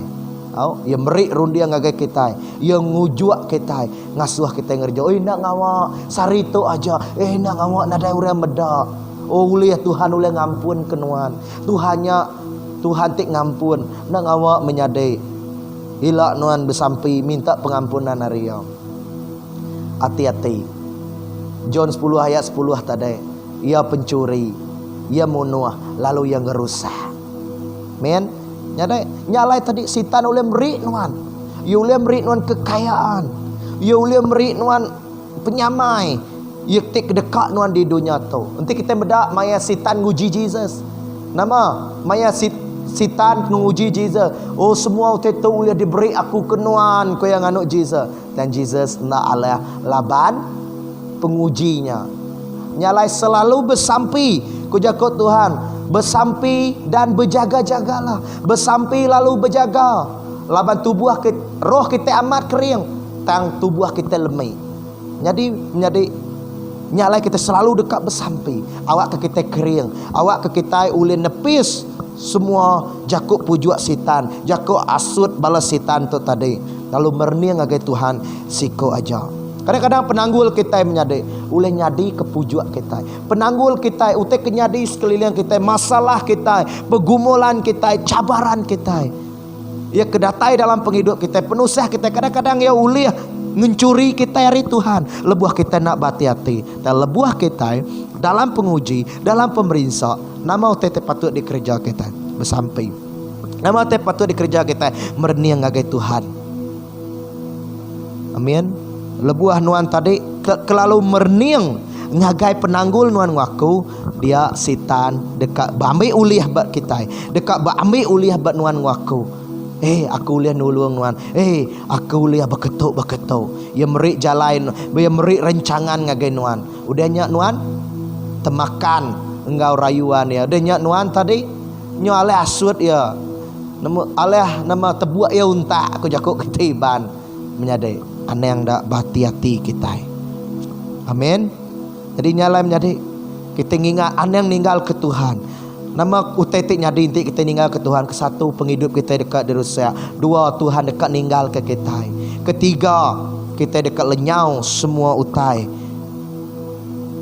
Ya merik rundiang ngagai kita. Ya ngujuak kita. Ngasuh kita ngerja. Nak ngawak sarito aja. Nak ngawak nadai urang medak. Uliah Tuhan uliah ngampun kenuan. Tuhan tik ngampun. Nak ngawak menyadai. Hilak nuan bersampi minta pengampunan hari yang. Hati-hati. John 10 ayat 10 tadi. Ia pencuri, ia munuh, lalu ia ngerusak. Men, nyalai tadi sitan oleh merik nuan. Ia oleh merik nuan kekayaan. Ia oleh merik nuan penyamai. Ia tik dekat nuan di dunia tu. Nanti kita bedak maya sitan nguji Jesus. Nama maya sitan nguji Jesus. Oh semua utai tu oleh diberi aku kenuan ko yang anuk Jesus. Dan Jesus nak Allah laban pengujinya. Nyalai selalu bersampi kujakut Tuhan. Bersampi dan berjaga-jagalah. Bersampi lalu berjaga. Laban tubuh kita, roh kita amat kering. Tang tubuh kita lemah. Jadi nyalai kita selalu dekat bersampi. Awak ke kita kering. Awak ke kita ulin nepis semua jakuk pujuak sitan. Jakuk asut balas sitan tu tadi. Lalu merniang agai Tuhan siko aja. Kadang-kadang penanggul kita menyadai oleh nyadi ke pujuak kita. Penanggul kita utek kenyadi sekeliling kita, masalah kita, pergumulan kita, cabaran kita. Ya kedatai dalam penghidup kita, penusah kita. Kadang-kadang ya uliah mencuri kita hari Tuhan. Lebuah kita nak hati-hati. Dan lebuah kita dalam penguji, dalam pemerintah, nama utek patut dikerja kita bersampai. Nama utek patut dikerja kita merniang ngagai Tuhan. Amin. Lebuah nuan tadi kelalu merniang ngagai penanggul nuan waku dia sitan dekat ambil uliah bat kita dekat ambil uliah bat nuan waku aku uliah nulung nuan aku uliah beketuk ya merik jalan ya merik rencangan ngagai nuan udahnya nuan temakan engkau rayuan ya udahnya nuan tadi nyo aleh asut ya nama tebuak ya unta aku jakuk ketiban menyadai aneh yang dak hati kita. Amin. Jadi nyala menjadi kita ingat aneh yang ninggal ke Tuhan. Nama utetik nyadi inti kita ninggal ke Tuhan. Kesatu penghidup kita dekat di Rusia. Dua Tuhan dekat ninggal ke kita. Ketiga kita dekat lenyau semua utai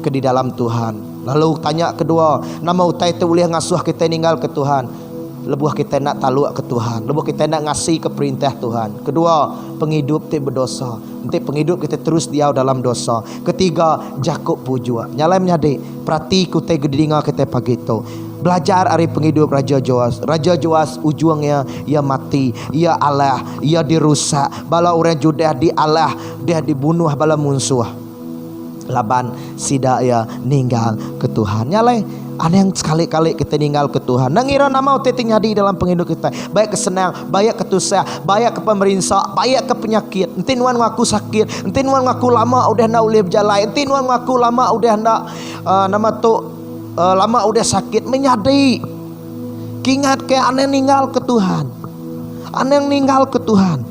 ke di dalam Tuhan. Lalu tanya kedua, nama utai itu boleh ngasuh kita ninggal ke Tuhan. Lebuah kita nak taluk ke Tuhan. Lebuah kita nak ngasih ke perintah Tuhan. Kedua, penghidup tidak berdosa. Nanti penghidup kita terus diau dalam dosa. Ketiga, jakuk pujua. Nyalai menyadi. Perhati kita gedinga kita pagi itu. Belajar hari penghidup Raja Joas. Raja Joas ujungnya ia mati. Ia Allah. Ia dirusak. Bala orang Judah di Allah. Dia dibunuh bala musuh. Laban sida ia ninggal ke Tuhan. Nyalai. Ada yang sekali-kali kita ninggal ke Tuhan. Nangira nama utetik nyadi dalam penghidup kita. Baik kesenang, baik ketusah, baik ke pemerintah, baik ke penyakit. Enti nuan ngaku sakit, enti nuan ngaku lama udah nak ulih berjalan, enti nuan ngaku lama udah nak nama tu lama udah sakit. Menyadi Ingat ke ane ninggal ke Tuhan. Ane yang ninggal ke Tuhan.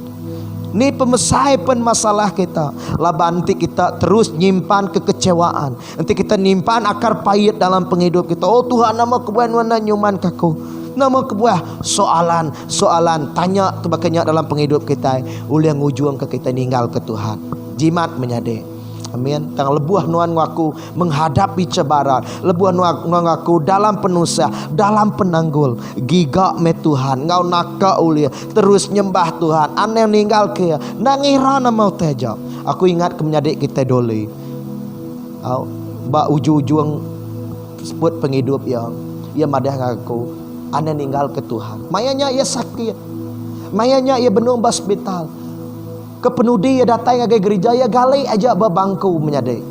Ini pemesai pen masalah kita. Labanti kita terus nyimpan kekecewaan. Nanti kita nyimpan akar pahit dalam penghidup kita. Oh Tuhan, nama kebuahan wana nyuman kaku. Nama kebuah soalan tanya kebakanya dalam penghidup kita. Uli yang ujung ke kita ninggal ke Tuhan. Jimat menyade. Amin. Tang lebuah nuan ngaku menghadapi cabaran. Lebuah nuan ngaku dalam penusah, dalam penanggul. Giga me Tuhan. Ngau naka ulia. Terus nyembah Tuhan. Ane ninggal ke. Nangirana mau teja. Aku ingat kemenyadik kita doli. Ba ujung-ujung sebut penghidup yang. Ia madah ngaku. Ane ninggal ke Tuhan. Mayanya ia sakit. Mayanya ia benung hospital. Kepenudi ia datang ke gereja, ia galai aja babangku menyadai.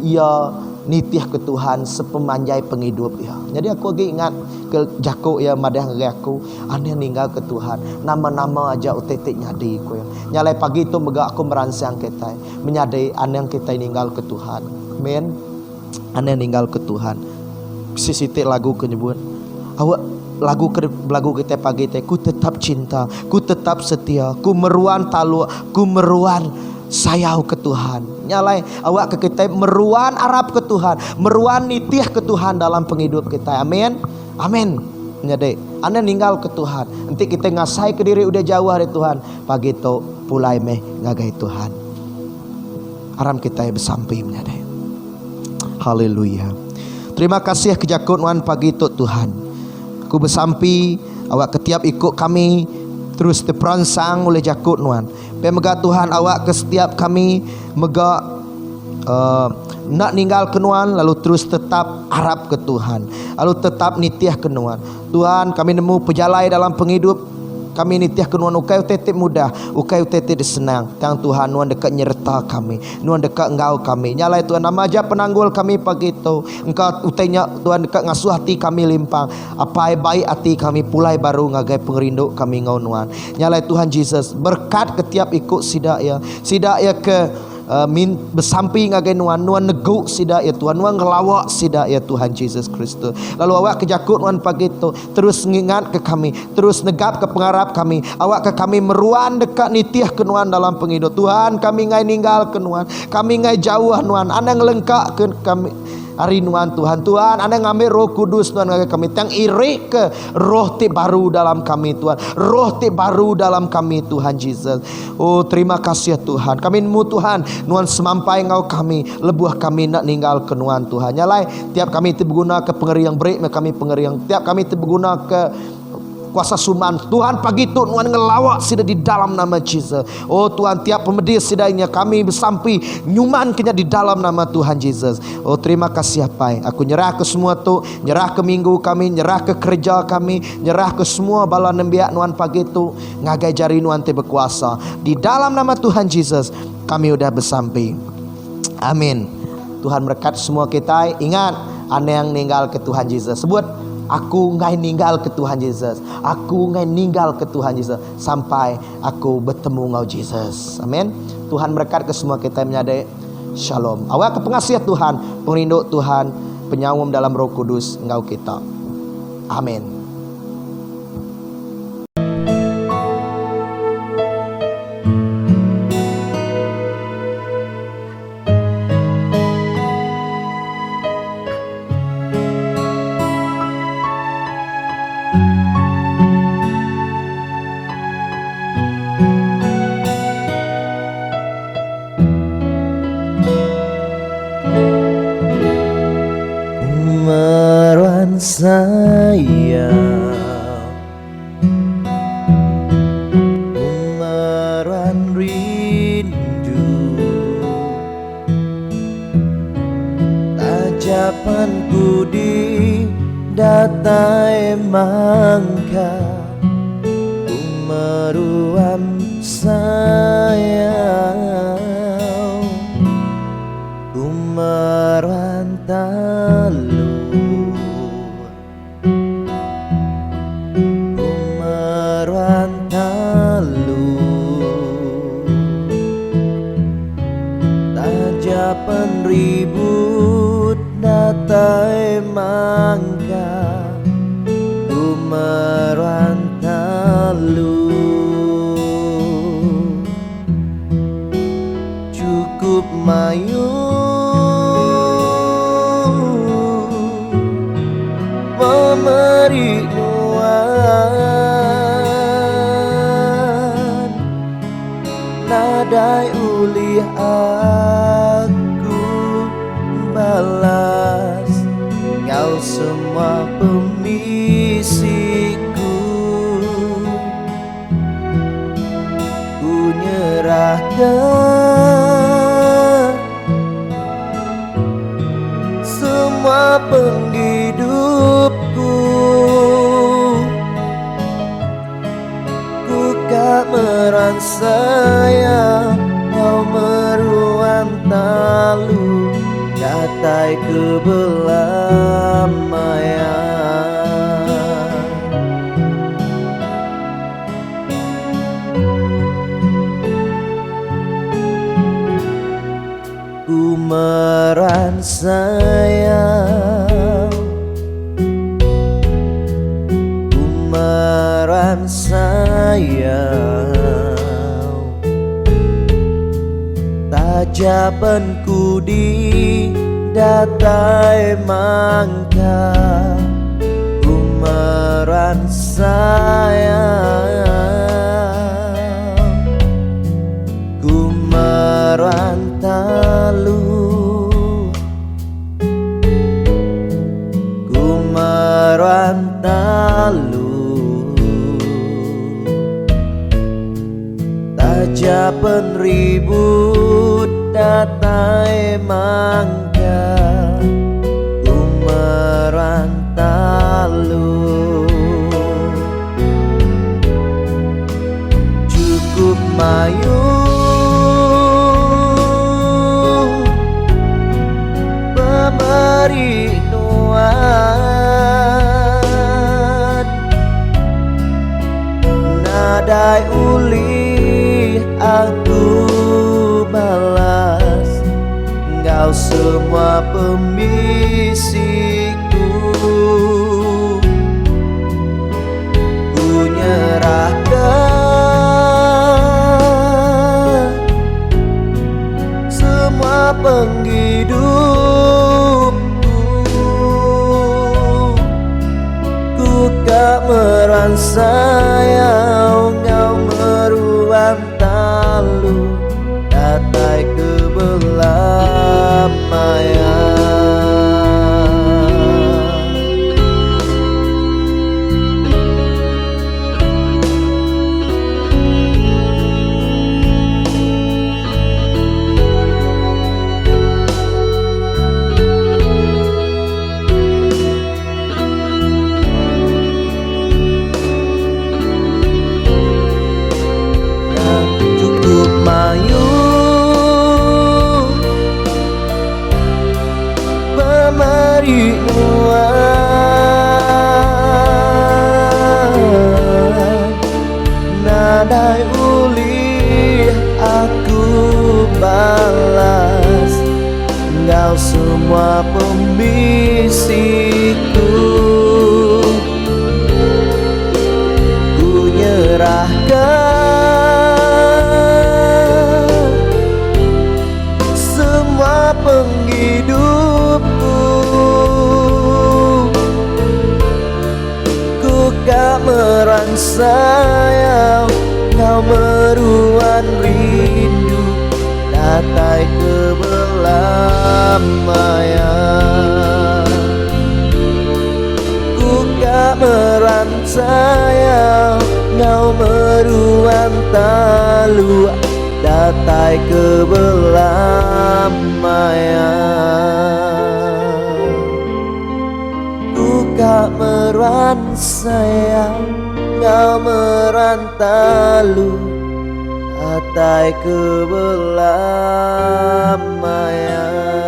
Ia nitih ke Tuhan sepemanjai penghidup ya. Jadi aku lagi ingat ke jaku ya madah aku, ane ninggal ke Tuhan. Nama-nama aja utetik nyadi ku ya. Nyalai pagi itu mega aku meransang kita, menyadai ane yang kita ninggal ke Tuhan. Amin. Ane ninggal ke Tuhan. Sisitik lagu kenyebut. Lagu kita pagi teh, ku tetap cinta, ku tetap setia, ku meruan talu, ku meruan sayau ke Tuhan. Nyalai awak ke kita meruan Arab ke Tuhan, meruan nitih ke Tuhan dalam penghidup kita. Amin. Amin. Nyade, ane ninggal ke Tuhan. Nanti kita ngasai ke diri udah jauh dari Tuhan. Pagi itu pulai meh ngagai Tuhan. Aram kita bersampai nyade. Haleluya. Terima kasih kejakut wan pagi itu Tuhan. Aku bersampi awak ketiap ikut kami terus diperansang oleh jakut nuan. Pemega Tuhan awak ke setiap kami mega nak ninggal ke nuan lalu terus tetap harap ke Tuhan. Lalu tetap nitiah ke nuan. Tuhan, kami nemu pejalai dalam penghidup. Kami nitiah ke nuan ukai utetik mudah, ukai utetik senang. Tang Tuhan nuan dekat nyerta kami, nuan dekat engkau kami. Nyalai Tuhan nama aja penanggul kami pagi itu. Engkau utainya Tuhan dekat ngasuh hati kami limpang. Apa baik hati kami pulai baru ngagai pengerinduk kami ngau nuan. Nyalai Tuhan Yesus berkat ketiap ikut sidak ya ke bersampi ngagai nuan neguk sida ya Tuhan, nuan ngelawak sida ya Tuhan Yesus Kristus. Lalu awak kejakut nuan pagi itu terus ngingat ke kami, terus negap ke pengharap kami. Awak ke kami meruan dekat nitiah ke nuan dalam penghidup Tuhan. Kami ngai ninggal ke nuan, kami ngai jauh nuan, anda ngelengkak ke kami hari nuan Tuhan. Tuhan, anda ngambil Roh Kudus Tuhan ngagai kami, tang iri ke roh ti baru dalam kami Tuhan, roh ti baru dalam kami Tuhan Yesus. Oh terima kasih Tuhan. Kami nemu Tuhan nuan semampai ngau kami, lebuah kami nak ninggal ke nuan Tuhan. Nyalai tiap kami itu berguna ke pengeriang break, kami pengeriang. Tiap kami itu berguna ke kuasa suman Tuhan pagi itu nuan ngelawak sida di dalam nama Yesus. Oh Tuhan, tiap pemedis sidanya kami bersampi nyuman kenya di dalam nama Tuhan Yesus. Oh terima kasih Pai. Aku nyerah ke semua tu, nyerah ke minggu kami, nyerah ke kerja kami, nyerah ke semua bala nembiak nuan pagi itu ngagai jari nuan te berkuasa. Di dalam nama Tuhan Yesus kami udah bersampi. Amin. Tuhan berkat semua kita. Ingat, ane yang ninggal ke Tuhan Yesus. Sebut, aku ngai ninggal ke Tuhan Yesus. Aku ngai ninggal ke Tuhan Yesus sampai aku bertemu ngau Yesus. Amin. Tuhan berkat ke semua kita menyadai. Shalom. Awak ke pengasihat Tuhan, pengrinduk Tuhan, penyawam dalam Roh Kudus ngau kita. Amin. Sayang, umaran rindu, tajapanku di datai mangka, umaruan sayang, umaran talu. Penribut datai mangka merantalu cukup mayu memberi nuan nadai ulih aku balas kau semua pemisiku ku nyerahkan semua penghidupku ku gak meransaya kau meruan talu datai kebelamaian ku meransaya ku meransaya tajabanku di datai mangka ku meransaya ku merantalu ku merantalu tajaban ribut datai mangga ku merantalu cukup mayu pemberi nuan nadai ulih aku balas engkau semua pembisiku ku nyerahkan semua penghidupku ku gak meransaya engkau meruan talu datai kebelamaian cukup mayu pemberi nuan nadai ulih aku balas engkau semua pembisiku ku nyerahkan semua penghidupku ku gak meransaya kau meruan rindu datai kebelamaian ku gak meransaya kau meruan talu datai kebelamaian ku gak meransaya kau merantalu datai kebelamaian